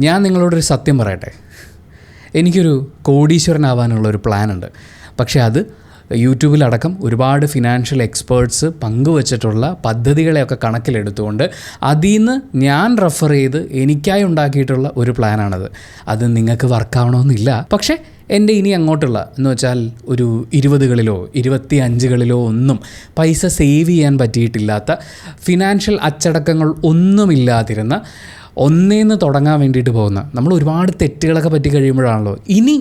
ഞാൻ നിങ്ങളോടൊരു സത്യം പറയട്ടെ, എനിക്കൊരു കോടീശ്വരനാവാനുള്ളൊരു പ്ലാനുണ്ട്. പക്ഷേ അത് യൂട്യൂബിലടക്കം ഒരുപാട് ഫിനാൻഷ്യൽ എക്സ്പേർട്സ് പങ്കുവച്ചിട്ടുള്ള പദ്ധതികളെയൊക്കെ കണക്കിലെടുത്തുകൊണ്ട് അതിൽ നിന്ന് ഞാൻ റെഫർ ചെയ്ത് എനിക്കായി ഉണ്ടാക്കിയിട്ടുള്ള ഒരു പ്ലാനാണത്. അത് നിങ്ങൾക്ക് വർക്കാവണമെന്നില്ല. പക്ഷേ എൻ്റെ ഇനി അങ്ങോട്ടുള്ള എന്ന് വെച്ചാൽ ഒരു 20കളിലോ 25കളിലോ ഒന്നും പൈസ സേവ് ചെയ്യാൻ പറ്റിയിട്ടില്ലാത്ത, ഫിനാൻഷ്യൽ അച്ചടക്കങ്ങൾ ഒന്നുമില്ലാതിരുന്ന, ഒന്നേന്ന് തുടങ്ങാൻ വേണ്ടിയിട്ട് പോകുന്ന, നമ്മൾ ഒരുപാട് തെറ്റുകളൊക്കെ പറ്റി കഴിയുമ്പോഴാണല്ലോ ഇനി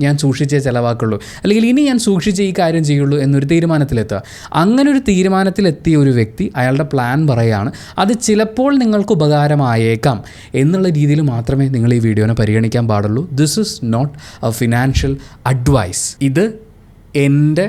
ഞാൻ സൂക്ഷിച്ചേ ചിലവാക്കുള്ളൂ, അല്ലെങ്കിൽ ഇനി ഞാൻ സൂക്ഷിച്ച് ഈ കാര്യം ചെയ്യുള്ളൂ എന്നൊരു തീരുമാനത്തിലെത്തുക. അങ്ങനെ ഒരു തീരുമാനത്തിലെത്തിയ ഒരു വ്യക്തി അയാളുടെ പ്ലാൻ പറയുകയാണ്. അത് ചിലപ്പോൾ നിങ്ങൾക്ക് ഉപകാരമായേക്കാം എന്നുള്ള രീതിയിൽ മാത്രമേ നിങ്ങൾ ഈ വീഡിയോനെ പരിഗണിക്കാൻ പാടുള്ളൂ. This is not a financial advice. ഇത് എൻ്റെ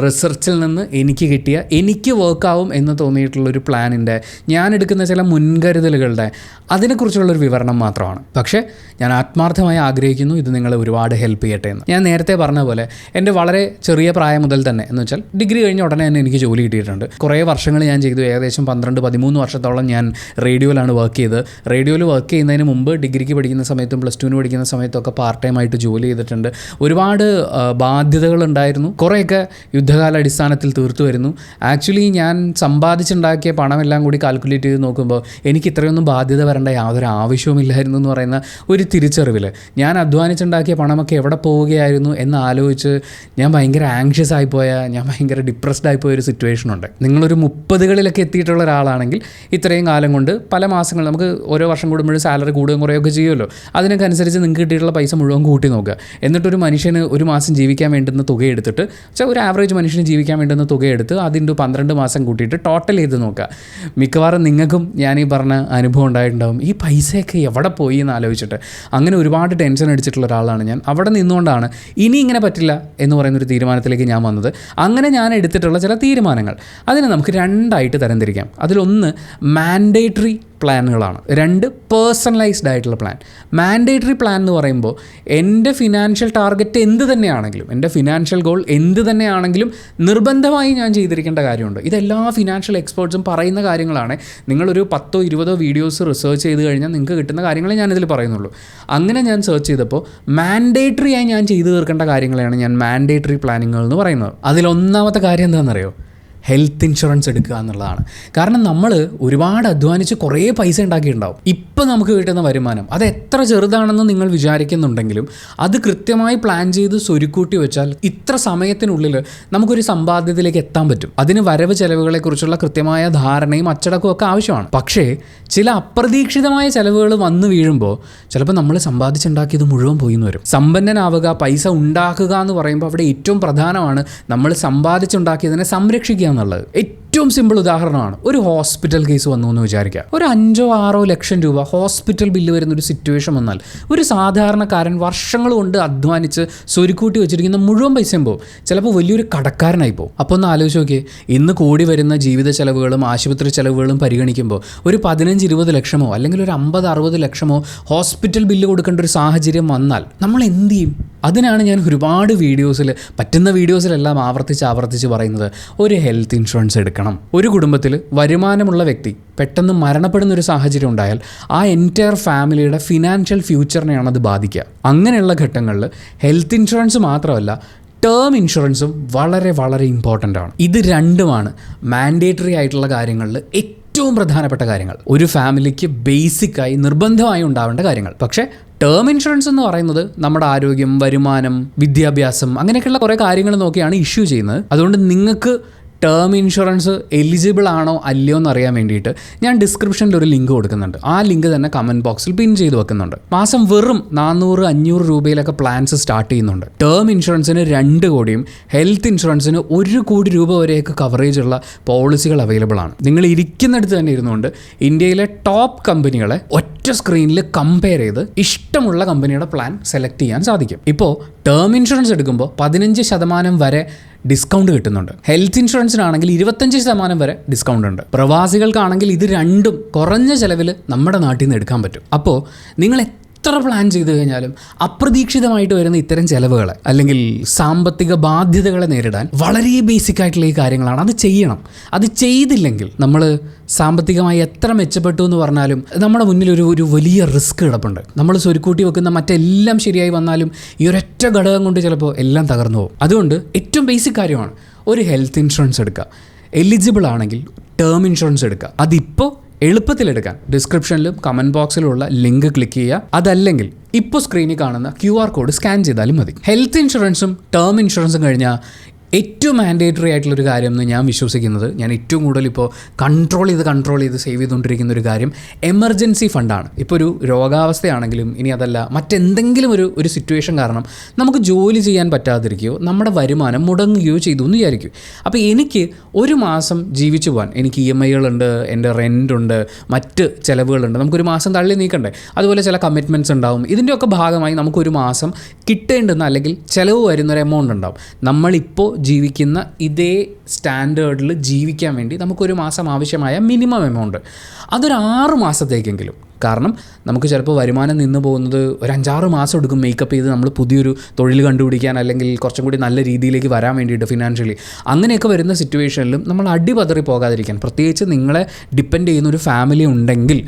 റിസർച്ചിൽ നിന്ന് എനിക്ക് കിട്ടിയ, എനിക്ക് വർക്കാവും എന്ന് തോന്നിയിട്ടുള്ളൊരു പ്ലാനിൻ്റെ, ഞാൻ എടുക്കുന്ന ചില മുൻകരുതലുകളുടെ അതിനെക്കുറിച്ചുള്ളൊരു വിവരണം മാത്രമാണ്. പക്ഷേ ഞാൻ ആത്മാർത്ഥമായി ആഗ്രഹിക്കുന്നു ഇത് നിങ്ങളെ ഒരുപാട് ഹെൽപ്പ് ചെയ്യട്ടെ എന്ന്. ഞാൻ നേരത്തെ പറഞ്ഞ പോലെ എൻ്റെ വളരെ ചെറിയ പ്രായം മുതൽ തന്നെ, എന്ന് വെച്ചാൽ ഡിഗ്രി കഴിഞ്ഞ ഉടനെ തന്നെ എനിക്ക് ജോലി കിട്ടിയിട്ടുണ്ട്. കുറേ വർഷങ്ങൾ ഞാൻ ചെയ്തു. ഏകദേശം 12-13 വർഷത്തോളം ഞാൻ റേഡിയോയിലാണ് വർക്ക് ചെയ്തത്. റേഡിയോയിൽ വർക്ക് ചെയ്യുന്നതിന് മുമ്പ് ഡിഗ്രിക്ക് പഠിക്കുന്ന സമയത്തും +2 പഠിക്കുന്ന സമയത്തൊക്കെ പാർട്ട് ടൈം ആയിട്ട് ജോലി ചെയ്തിട്ടുണ്ട്. ഒരുപാട് ബാധ്യതകളുണ്ടായിരുന്നു. കുറേയൊക്കെ യുദ്ധകാല അടിസ്ഥാനത്തിൽ തീർത്തു വരുന്നു. ആക്ച്വലി ഞാൻ സമ്പാദിച്ചുണ്ടാക്കിയ പണമെല്ലാം കൂടി കാൽക്കുലേറ്റ് ചെയ്ത് നോക്കുമ്പോൾ എനിക്ക് ഇത്രയൊന്നും ബാധ്യത വരേണ്ട യാതൊരു ആവശ്യവുമില്ലായിരുന്നു എന്ന് പറയുന്ന ഒരു തിരിച്ചറിവിൽ, ഞാൻ അധ്വാനിച്ചുണ്ടാക്കിയ പണമൊക്കെ എവിടെ പോവുകയായിരുന്നു എന്ന് ആലോചിച്ച് ഞാൻ ഭയങ്കര ആങ്ഷ്യസ് ആയിപ്പോയ, ഞാൻ ഭയങ്കര ഡിപ്രസ്ഡ് ആയിപ്പോയ ഒരു സിറ്റുവേഷനുണ്ട്. നിങ്ങളൊരു 30കളിലൊക്കെ എത്തിയിട്ടുള്ള ഒരാളാണെങ്കിൽ ഇത്രയും കാലം കൊണ്ട് പല മാസങ്ങൾ, നമുക്ക് ഓരോ വർഷം കൂടുമ്പോഴും സാലറി കൂടുകയും കുറയുകയൊക്കെ ചെയ്യുമല്ലോ, അതിനൊക്കെ അനുസരിച്ച് നിങ്ങൾക്ക് കിട്ടിയിട്ടുള്ള പൈസ മുഴുവൻ കൂട്ടി നോക്കുക. എന്നിട്ടൊരു മനുഷ്യന് ഒരു മാസം ജീവിക്കാൻ വേണ്ടുന്ന തുക എടുത്തിട്ട്, ഒരു ആവറേജ് മനുഷ്യന് ജീവിക്കാൻ വേണ്ടുന്ന തുക എടുത്ത് അതിൻ്റെ 12 മാസം കൂട്ടിയിട്ട് ടോട്ടൽ ചെയ്ത് നോക്കുക. മിക്കവാറും നിങ്ങൾക്കും ഞാൻ ഈ പറഞ്ഞ അനുഭവം ഉണ്ടായിട്ടുണ്ടാകും. ഈ പൈസയൊക്കെ എവിടെ പോയി എന്ന് ആലോചിച്ചിട്ട് അങ്ങനെ ഒരുപാട് ടെൻഷൻ അടിച്ചിട്ടുള്ള ഒരാളാണ് ഞാൻ. അവിടെ നിന്നുകൊണ്ടാണ് ഇനി ഇങ്ങനെ പറ്റില്ല എന്ന് പറയുന്നൊരു തീരുമാനത്തിലേക്ക് ഞാൻ വന്നത്. അങ്ങനെ ഞാൻ എടുത്തിട്ടുള്ള ചില തീരുമാനങ്ങൾ, അതിനെ നമുക്ക് 2ആയിട്ട് തരംതിരിക്കാം. അതിലൊന്ന് മാൻഡേറ്ററി പ്ലാനുകളാണ്, 2 പേഴ്സണലൈസ്ഡ് ആയിട്ടുള്ള പ്ലാൻ. മാൻഡേറ്ററി പ്ലാൻ എന്ന് പറയുമ്പോൾ എൻ്റെ ഫിനാൻഷ്യൽ ടാർഗറ്റ് എന്ത് തന്നെയാണെങ്കിലും, എൻ്റെ ഫിനാൻഷ്യൽ ഗോൾ എന്ത് തന്നെയാണെങ്കിലും നിർബന്ധമായി ഞാൻ ചെയ്തിരിക്കേണ്ട കാര്യമുണ്ട്. ഇതെല്ലാ ഫിനാൻഷ്യൽ എക്സ്പേർട്സും പറയുന്ന കാര്യങ്ങളാണ്. നിങ്ങളൊരു 10-20 വീഡിയോസ് റിസർച്ച് ചെയ്ത് കഴിഞ്ഞാൽ നിങ്ങൾക്ക് കിട്ടുന്ന കാര്യങ്ങളെ ഞാനിതിൽ പറയുന്നുള്ളൂ. അങ്ങനെ ഞാൻ സെർച്ച് ചെയ്തപ്പോൾ മാൻഡേറ്ററി ആയി ഞാൻ ചെയ്തു തീർക്കേണ്ട കാര്യങ്ങളെയാണ് ഞാൻ മാൻഡേറ്ററി പ്ലാനിങ്ങുകൾ എന്ന് പറയുന്നത്. അതിലൊന്നാമത്തെ കാര്യം എന്താണെന്നറിയോ? ഹെൽത്ത് ഇൻഷുറൻസ് എടുക്കുക എന്നുള്ളതാണ്. കാരണം നമ്മൾ ഒരുപാട് അധ്വാനിച്ച് കുറേ പൈസ ഉണ്ടാക്കിയിട്ടുണ്ടാവും. ഇപ്പം നമുക്ക് കിട്ടുന്ന വരുമാനം അത് എത്ര ചെറുതാണെന്ന് നിങ്ങൾ വിചാരിക്കുന്നുണ്ടെങ്കിലും അത് കൃത്യമായി പ്ലാൻ ചെയ്ത് സ്വരുക്കൂട്ടി വെച്ചാൽ ഇത്ര സമയത്തിനുള്ളിൽ നമുക്കൊരു സമ്പാദ്യത്തിലേക്ക് എത്താൻ പറ്റും. അതിന് വരവ് ചെലവുകളെക്കുറിച്ചുള്ള കൃത്യമായ ധാരണയും അച്ചടക്കവും ഒക്കെ ആവശ്യമാണ്. പക്ഷേ ചില അപ്രതീക്ഷിതമായ ചെലവുകൾ വന്നു വീഴുമ്പോൾ ചിലപ്പോൾ നമ്മൾ സമ്പാദിച്ചുണ്ടാക്കിയത് മുഴുവൻ പോയി എന്ന് വരും. സമ്പന്നനാവുക, പൈസ ഉണ്ടാക്കുക എന്ന് പറയുമ്പോൾ അവിടെ ഏറ്റവും പ്രധാനമാണ് നമ്മൾ സമ്പാദിച്ചുണ്ടാക്കിയതിനെ സംരക്ഷിക്കുക എന്നുള്ളത്. ഏറ്റവും സിമ്പിൾ ഉദാഹരണമാണ്, ഒരു ഹോസ്പിറ്റൽ കേസ് വന്നു എന്ന് വിചാരിക്കുക. ഒരു 5-6 ലക്ഷം രൂപ ഹോസ്പിറ്റൽ ബില്ല് വരുന്നൊരു സിറ്റുവേഷൻ വന്നാൽ ഒരു സാധാരണക്കാരൻ വർഷങ്ങൾ കൊണ്ട് അധ്വാനിച്ച് സ്വരുക്കൂട്ടി വെച്ചിരിക്കുന്ന മുഴുവൻ പൈസയും പോകും. ചിലപ്പോൾ വലിയൊരു കടക്കാരനായി പോകും. അപ്പോൾ ഒന്ന് ആലോചിച്ച് നോക്കിയേ, ഇന്ന് കൂടി വരുന്ന ജീവിത ചെലവുകളും ആശുപത്രി ചെലവുകളും പരിഗണിക്കുമ്പോൾ ഒരു 15-20 ലക്ഷമോ അല്ലെങ്കിൽ ഒരു 50-60 ലക്ഷമോ ഹോസ്പിറ്റൽ ബില്ല് കൊടുക്കേണ്ട ഒരു സാഹചര്യം വന്നാൽ നമ്മൾ എന്ത് ചെയ്യും? അതിനാണ് ഞാൻ ഒരുപാട് വീഡിയോസിൽ, പറ്റുന്ന വീഡിയോസിലെല്ലാം ആവർത്തിച്ച് പറയുന്നത്, ഒരു ഹെൽത്ത് ഇൻഷുറൻസ് എടുക്കണം. ഒരു കുടുംബത്തിൽ വരുമാനമുള്ള വ്യക്തി പെട്ടെന്ന് മരണപ്പെടുന്നൊരു സാഹചര്യം ഉണ്ടായാൽ ആ എൻറ്റയർ ഫാമിലിയുടെ ഫിനാൻഷ്യൽ ഫ്യൂച്ചറിനെയാണ് അത് ബാധിക്കുക. അങ്ങനെയുള്ള ഘട്ടങ്ങളിൽ ഹെൽത്ത് ഇൻഷുറൻസ് മാത്രമല്ല, ടേം ഇൻഷുറൻസും വളരെ വളരെ ഇമ്പോർട്ടൻ്റ് ആണ്. ഇത് രണ്ടുമാണ് മാൻഡേറ്ററി ആയിട്ടുള്ള കാര്യങ്ങളിൽ ഏറ്റവും പ്രധാനപ്പെട്ട കാര്യങ്ങൾ. ഒരു ഫാമിലിക്ക് ബേസിക്കായി നിർബന്ധമായി ഉണ്ടാവേണ്ട കാര്യങ്ങൾ. പക്ഷേ ടേം ഇൻഷുറൻസ് എന്ന് പറയുന്നത് നമ്മുടെ ആരോഗ്യം, വരുമാനം, വിദ്യാഭ്യാസം, അങ്ങനെയൊക്കെയുള്ള കുറേ കാര്യങ്ങൾ നോക്കിയാണ് ഇഷ്യൂ ചെയ്യുന്നത്. അതുകൊണ്ട് നിങ്ങൾക്ക് ടേം ഇൻഷുറൻസ് എലിജിബിൾ ആണോ അല്ലയോ എന്ന് അറിയാൻ വേണ്ടിയിട്ട് ഞാൻ ഡിസ്ക്രിപ്ഷനിൽ ഒരു ലിങ്ക് കൊടുക്കുന്നുണ്ട്. ആ ലിങ്ക് തന്നെ കമൻറ്റ് ബോക്സിൽ പിൻ ചെയ്ത് വെക്കുന്നുണ്ട്. മാസം വെറും 400-500 രൂപയിലൊക്കെ പ്ലാൻസ് സ്റ്റാർട്ട് ചെയ്യുന്നുണ്ട്. ടേം ഇൻഷുറൻസിന് 2 കോടിയും ഹെൽത്ത് ഇൻഷുറൻസിന് 1 കോടി രൂപ വരെയൊക്കെ കവറേജ് ഉള്ള പോളിസികൾ അവൈലബിൾ ആണ്. നിങ്ങൾ ഇരിക്കുന്നിടത്ത് തന്നെ ഇരുന്നുകൊണ്ട് ഇന്ത്യയിലെ ടോപ്പ് കമ്പനികളെ ഒറ്റ സ്ക്രീനിൽ കമ്പയർ ചെയ്ത് ഇഷ്ടമുള്ള കമ്പനിയുടെ പ്ലാൻ സെലക്ട് ചെയ്യാൻ സാധിക്കും. ഇപ്പോൾ ടേം ഇൻഷുറൻസ് എടുക്കുമ്പോൾ 15% വരെ ഡിസ്കൗണ്ട് കിട്ടുന്നുണ്ട്. ഹെൽത്ത് ഇൻഷുറൻസിനാണെങ്കിൽ 25% വരെ ഡിസ്കൗണ്ട് ഉണ്ട്. പ്രവാസികൾക്കാണെങ്കിൽ ഇത് രണ്ടും കുറഞ്ഞ ചിലവിൽ നമ്മുടെ നാട്ടിൽ നിന്ന് എടുക്കാൻ പറ്റും. അപ്പോൾ നിങ്ങൾ എത്ര പ്ലാൻ ചെയ്ത് കഴിഞ്ഞാലും അപ്രതീക്ഷിതമായിട്ട് വരുന്ന ഇത്തരം ചിലവുകളെ അല്ലെങ്കിൽ സാമ്പത്തിക ബാധ്യതകളെ നേരിടാൻ വളരെ ബേസിക് ആയിട്ടുള്ള ഈ കാര്യങ്ങളാണ്. അത് ചെയ്യണം. അത് ചെയ്തില്ലെങ്കിൽ നമ്മൾ സാമ്പത്തികമായി എത്ര മെച്ചപ്പെട്ടു എന്ന് പറഞ്ഞാലും നമ്മുടെ മുന്നിൽ ഒരു വലിയ റിസ്ക് കിടപ്പുണ്ട്. നമ്മൾ സ്വരുക്കൂട്ടി വെക്കുന്ന മറ്റെല്ലാം ശരിയായി വന്നാലും ഈ ഒരൊറ്റ ഘടകം കൊണ്ട് ചിലപ്പോൾ എല്ലാം തകർന്നു പോകും. അതുകൊണ്ട് ഏറ്റവും ബേസിക് കാര്യമാണ് ഒരു ഹെൽത്ത് ഇൻഷുറൻസ് എടുക്കുക. എലിജിബിൾ ആണെങ്കിൽ ടേം ഇൻഷുറൻസ് എടുക്കുക. അതിപ്പോൾ എളുപ്പത്തിലെടുക്കാൻ ഡിസ്ക്രിപ്ഷനിലും കമൻറ്റ് ബോക്സിലുള്ള ലിങ്ക് ക്ലിക്ക് ചെയ്യുക. അതല്ലെങ്കിൽ ഇപ്പോൾ സ്ക്രീനിൽ കാണുന്ന QR കോഡ് സ്കാൻ ചെയ്താലും മതി. ഹെൽത്ത് ഇൻഷുറൻസും ടേം ഇൻഷുറൻസും കഴിഞ്ഞാൽ ഏറ്റവും മാൻഡേറ്ററി ആയിട്ടുള്ളൊരു കാര്യം എന്ന് ഞാൻ വിശ്വസിക്കുന്നത്, ഞാൻ ഏറ്റവും കൂടുതൽ ഇപ്പോൾ കൺട്രോൾ ചെയ്ത് സേവ് ചെയ്തുകൊണ്ടിരിക്കുന്ന ഒരു കാര്യം എമർജൻസി ഫണ്ടാണ്. ഇപ്പോൾ ഒരു രോഗാവസ്ഥയാണെങ്കിലും ഇനി അതല്ല മറ്റെന്തെങ്കിലും ഒരു സിറ്റുവേഷൻ കാരണം നമുക്ക് ജോലി ചെയ്യാൻ പറ്റാതിരിക്കുകയോ നമ്മുടെ വരുമാനം മുടങ്ങുകയോ ചെയ്തു എന്ന് വിചാരിക്കും. അപ്പോൾ എനിക്ക് ഒരു മാസം ജീവിച്ചു പോകാൻ, എനിക്ക് EMIകളുണ്ട്, എൻ്റെ റെൻ്റുണ്ട്, മറ്റ് ചിലവുകളുണ്ട്, നമുക്കൊരു മാസം തള്ളി നീക്കണ്ടേ. അതുപോലെ ചില കമ്മിറ്റ്മെൻറ്റ്സ് ഉണ്ടാവും. ഇതിൻ്റെയൊക്കെ ഭാഗമായി നമുക്കൊരു മാസം കിട്ടേണ്ടുന്ന അല്ലെങ്കിൽ ചിലവ് വരുന്നൊരു എമൗണ്ട് ഉണ്ടാവും. നമ്മളിപ്പോൾ ജീവിക്കുന്ന ഇതേ സ്റ്റാൻഡേർഡിൽ ജീവിക്കാൻ വേണ്ടി നമുക്കൊരു മാസം ആവശ്യമായ മിനിമം എമൗണ്ട്, അതൊരു 6 മാസത്തേക്കെങ്കിലും. കാരണം നമുക്ക് ചിലപ്പോൾ വരുമാനം നിന്ന് പോകുന്നത് ഒരു 5-6 മാസം എടുക്കും മേക്കപ്പ് ചെയ്ത് നമ്മൾ പുതിയൊരു തൊഴിൽ കണ്ടുപിടിക്കാൻ അല്ലെങ്കിൽ കുറച്ചും കൂടി നല്ല രീതിയിലേക്ക് വരാൻ വേണ്ടിയിട്ട് ഫിനാൻഷ്യലി. അങ്ങനെയൊക്കെ വരുന്ന സിറ്റുവേഷനിലും നമ്മൾ അടിപതറി പോകാതിരിക്കാൻ, പ്രത്യേകിച്ച് നിങ്ങളെ ഡിപ്പെൻഡ് ചെയ്യുന്ന ഒരു ഫാമിലി ഉണ്ടെങ്കിൽ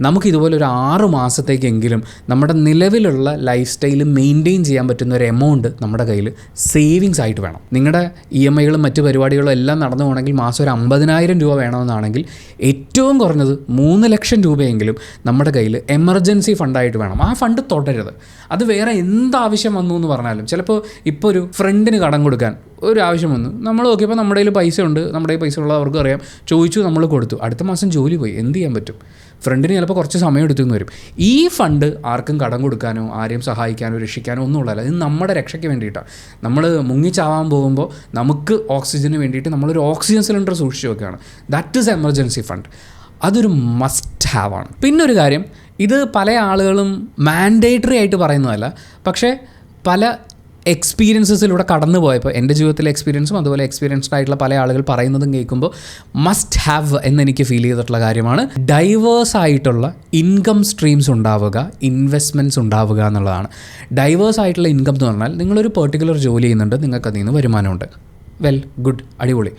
നമുക്കിതുപോലെ ഒരു 6 മാസത്തേക്കെങ്കിലും നമ്മുടെ നിലവിലുള്ള ലൈഫ് സ്റ്റൈൽ മെയിൻറ്റെയിൻ ചെയ്യാൻ പറ്റുന്ന ഒരു എമൗണ്ട് നമ്മുടെ കയ്യിൽ സേവിങ്സ് ആയിട്ട് വേണം. നിങ്ങളുടെ EMIകളും മറ്റ് പരിപാടികളും എല്ലാം നടന്നു പോകണമെങ്കിൽ മാസം ഒരു 50,000 രൂപ വേണമെന്നാണെങ്കിൽ ഏറ്റവും കുറഞ്ഞത് 3 ലക്ഷം രൂപയെങ്കിലും നമ്മുടെ കയ്യിൽ എമർജൻസി ഫണ്ടായിട്ട് വേണം. ആ ഫണ്ട് തുടരുത്. അത് വേറെ എന്താവശ്യം വന്നു എന്ന് പറഞ്ഞാലും, ചിലപ്പോൾ ഇപ്പോൾ ഒരു ഫ്രണ്ടിന് കടം കൊടുക്കാൻ ഒരു ആവശ്യം വന്നു, നമ്മൾ നോക്കിയപ്പോൾ നമ്മുടെ കയ്യിൽ പൈസ ഉണ്ട്, നമ്മുടെ കയ്യിൽ പൈസ ഉള്ളത് അവർക്ക് അറിയാം, ചോദിച്ചു, നമ്മൾ കൊടുത്തു, അടുത്ത മാസം ജോലി പോയി, എന്ത് ചെയ്യാൻ പറ്റും? ഫ്രണ്ടിന് ചിലപ്പോൾ കുറച്ച് സമയം എടുത്തെന്ന് വരും. ഈ ഫണ്ട് ആർക്കും കടം കൊടുക്കാനോ ആരെയും സഹായിക്കാനോ രക്ഷിക്കാനോ ഒന്നും ഉള്ളതല്ല. ഇത് നമ്മുടെ രക്ഷയ്ക്ക് വേണ്ടിയിട്ടാണ്. നമ്മൾ മുങ്ങിച്ചാവാൻ പോകുമ്പോൾ നമുക്ക് ഓക്സിജന് വേണ്ടിയിട്ട് നമ്മളൊരു ഓക്സിജൻ സിലിണ്ടർ സൂക്ഷിച്ച് വെക്കുകയാണ്. That is emergency fund. അതൊരു മസ്റ്റ് ഹാവ് ആണ്. പിന്നൊരു കാര്യം, ഇത് പല ആളുകളും മാൻഡേറ്ററി ആയിട്ട് പറയുന്നതല്ല, പക്ഷേ പല എക്സ്പീരിയൻസസിലൂടെ കടന്നു പോയപ്പോൾ എൻ്റെ ജീവിതത്തിലെ എക്സ്പീരിയൻസും അതുപോലെ എക്സ്പീരിയൻസ്ഡ് ആയിട്ടുള്ള പല ആളുകൾ പറയുന്നതും കേൾക്കുമ്പോൾ മസ്റ്റ് ഹാവ് എന്നെനിക്ക് ഫീൽ ചെയ്തിട്ടുള്ള കാര്യമാണ് ഡൈവേഴ്സ് ആയിട്ടുള്ള ഇൻകം സ്ട്രീംസ് ഉണ്ടാവുക, ഇൻവെസ്റ്റ്മെൻറ്റ്സ് ഉണ്ടാവുക എന്നുള്ളതാണ്. ഡൈവേഴ്സ് ആയിട്ടുള്ള ഇൻകം എന്ന് പറഞ്ഞാൽ നിങ്ങളൊരു പെർട്ടിക്കുലർ ജോലി ചെയ്യുന്നുണ്ട്, നിങ്ങൾക്ക് അതിൽ നിന്ന് വരുമാനമുണ്ട്, വെൽ ഗുഡ്, അടിപൊളി.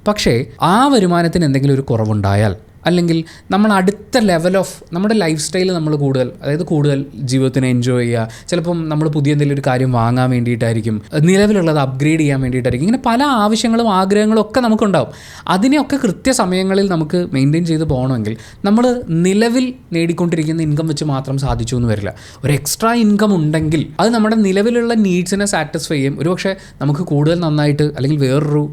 പക്ഷേ ആ വരുമാനത്തിന് എന്തെങ്കിലും ഒരു കുറവുണ്ടായാൽ അല്ലെങ്കിൽ നമ്മൾ അടുത്ത ലെവൽ ഓഫ് നമ്മുടെ ലൈഫ് സ്റ്റൈൽ നമ്മൾ കൂടുതൽ ജീവിതത്തിനെ എൻജോയ് ചെയ്യുക, ചിലപ്പം നമ്മൾ പുതിയ എന്തെങ്കിലും ഒരു കാര്യം വാങ്ങാൻ വേണ്ടിയിട്ടായിരിക്കും, നിലവിലുള്ളത് അപ്ഗ്രേഡ് ചെയ്യാൻ വേണ്ടിയിട്ടായിരിക്കും, ഇങ്ങനെ പല ആവശ്യങ്ങളും ആഗ്രഹങ്ങളും ഒക്കെ നമുക്കുണ്ടാവും. അതിനെയൊക്കെ കൃത്യസമയങ്ങളിൽ നമുക്ക് മെയിൻറ്റെയിൻ ചെയ്ത് പോകണമെങ്കിൽ നമ്മൾ നിലവിൽ നേടിക്കൊണ്ടിരിക്കുന്ന ഇൻകം വെച്ച് മാത്രം സാധിച്ചു എന്ന് വരില്ല. ഒരു എക്സ്ട്രാ ഇൻകം ഉണ്ടെങ്കിൽ അത് നമ്മുടെ നിലവിലുള്ള നീഡ്സിനെ സാറ്റിസ്ഫൈ ചെയ്യും. ഒരുപക്ഷെ നമുക്ക് കൂടുതൽ നന്നായിട്ട് അല്ലെങ്കിൽ വേറൊരു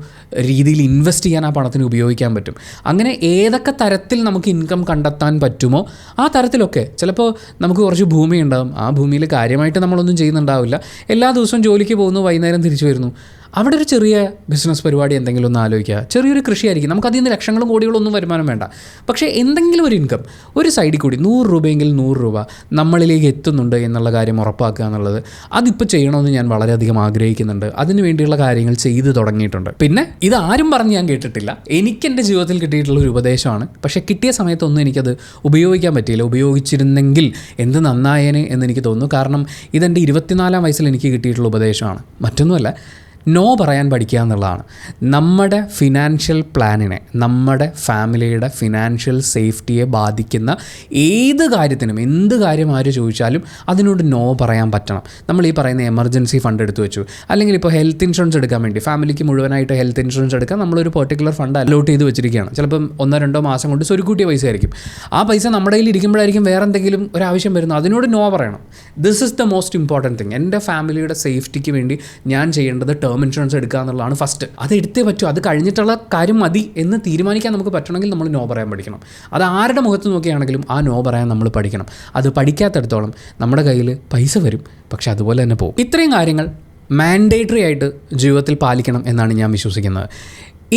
രീതിയിൽ ഇൻവെസ്റ്റ് ചെയ്യാൻ ആ പണത്തിന് ഉപയോഗിക്കാൻ പറ്റും. അങ്ങനെ ഏതൊക്കെ തരത്തിൽ നമുക്ക് ഇൻകം കണ്ടെത്താൻ പറ്റുമോ ആ തരത്തിലൊക്കെ. ചിലപ്പോൾ നമുക്ക് കുറച്ച് ഭൂമി ഉണ്ടാകും, ആ ഭൂമിയിൽ കാര്യമായിട്ട് നമ്മളൊന്നും ചെയ്യുന്നുണ്ടാവില്ല, എല്ലാ ദിവസവും ജോലിക്ക് പോകുന്നു, വൈകുന്നേരം തിരിച്ചു വരുന്നു, അവിടെ ഒരു ചെറിയ ബിസിനസ് പരിപാടി എന്തെങ്കിലും ഒന്ന് ആലോചിക്കുക. ചെറിയൊരു കൃഷിയായിരിക്കും, നമുക്കതിൽ നിന്ന് ലക്ഷങ്ങളും കോടികളൊന്നും വരുമാനം വേണ്ട, പക്ഷേ എന്തെങ്കിലും ഒരു ഇൻകം ഒരു സൈഡിൽ കൂടി 100 രൂപയെങ്കിൽ 100 രൂപ നമ്മളിലേക്ക് എത്തുന്നുണ്ട് എന്നുള്ള കാര്യം ഉറപ്പാക്കുക എന്നുള്ളത് അതിപ്പോൾ ചെയ്യണമെന്ന് ഞാൻ വളരെയധികം ആഗ്രഹിക്കുന്നുണ്ട്. അതിന് വേണ്ടിയുള്ള കാര്യങ്ങൾ ചെയ്തു തുടങ്ങിയിട്ടുണ്ട്. പിന്നെ ഇത് ആരും പറഞ്ഞ് ഞാൻ കേട്ടിട്ടില്ല, എനിക്കെൻ്റെ ജീവിതത്തിൽ കിട്ടിയിട്ടുള്ള ഒരു ഉപദേശമാണ്. പക്ഷേ കിട്ടിയ സമയത്തൊന്നും എനിക്കത് ഉപയോഗിക്കാൻ പറ്റിയില്ല. ഉപയോഗിച്ചിരുന്നെങ്കിൽ എന്ത് നന്നായേനെ എന്നെനിക്ക് തോന്നുന്നു. കാരണം ഇതെൻ്റെ 24-ാം വയസ്സിൽ എനിക്ക് കിട്ടിയിട്ടുള്ള ഉപദേശമാണ്. മറ്റൊന്നുമല്ല, നോ പറയാൻ പഠിക്കുക എന്നുള്ളതാണ്. നമ്മുടെ ഫിനാൻഷ്യൽ പ്ലാനിനെ, നമ്മുടെ ഫാമിലിയുടെ ഫിനാൻഷ്യൽ സേഫ്റ്റിയെ ബാധിക്കുന്ന ഏത് കാര്യത്തിനും, എന്ത് കാര്യം ആര് ചോദിച്ചാലും അതിനോട് നോ പറയാൻ പറ്റണം. നമ്മൾ ഈ പറയുന്ന എമർജൻസി ഫണ്ട് എടുത്തു വെച്ചു, അല്ലെങ്കിൽ ഇപ്പോൾ ഹെൽത്ത് ഇൻഷുറൻസ് എടുക്കാൻ വേണ്ടി ഫാമിലിക്ക് മുഴുവനായിട്ട് ഹെൽത്ത് ഇൻഷുറൻസ് എടുക്കാൻ നമ്മളൊരു പെർട്ടിക്കുലർ ഫണ്ട് അലോട്ട് ചെയ്ത് വെച്ചിരിക്കുകയാണ്. ചിലപ്പം 1-2 മാസം കൊണ്ട് സ്വരുക്കൂട്ടിയ പൈസ ആയിരിക്കും. ആ പൈസ നമ്മുടെ കയ്യിൽ ഇരിക്കുമ്പോഴായിരിക്കും വേറെ എന്തെങ്കിലും ഒരാവശ്യം വരുന്നത്, അതിനോട് നോ പറയണം. This is the most important thing. എൻ്റെ ഫാമിലിയുടെ സേഫ്റ്റിക്ക് വേണ്ടി ഞാൻ ചെയ്യേണ്ടത് ടേം ഇൻഷുറൻസ് എടുക്കുക എന്നുള്ളതാണ് ഫസ്റ്റ്. അത് എടുത്തേ പറ്റൂ, അത് കഴിഞ്ഞിട്ടുള്ള കാര്യം മതി എന്ന് തീരുമാനിക്കാൻ നമുക്ക് പറ്റണമെങ്കിൽ നമ്മൾ നോ പറയാൻ പഠിക്കണം. അത് ആരുടെ മുഖത്ത് നോക്കിയാണെങ്കിലും ആ നോ പറയാൻ നമ്മൾ പഠിക്കണം. അത് പഠിക്കാത്തടത്തോളം നമ്മുടെ കയ്യിൽ പൈസ വരും, പക്ഷെ അതുപോലെ തന്നെ പോകും. ഇത്രയും കാര്യങ്ങൾ മാൻഡേറ്ററി ആയിട്ട് ജീവിതത്തിൽ പാലിക്കണം എന്നാണ് ഞാൻ വിശ്വസിക്കുന്നത്.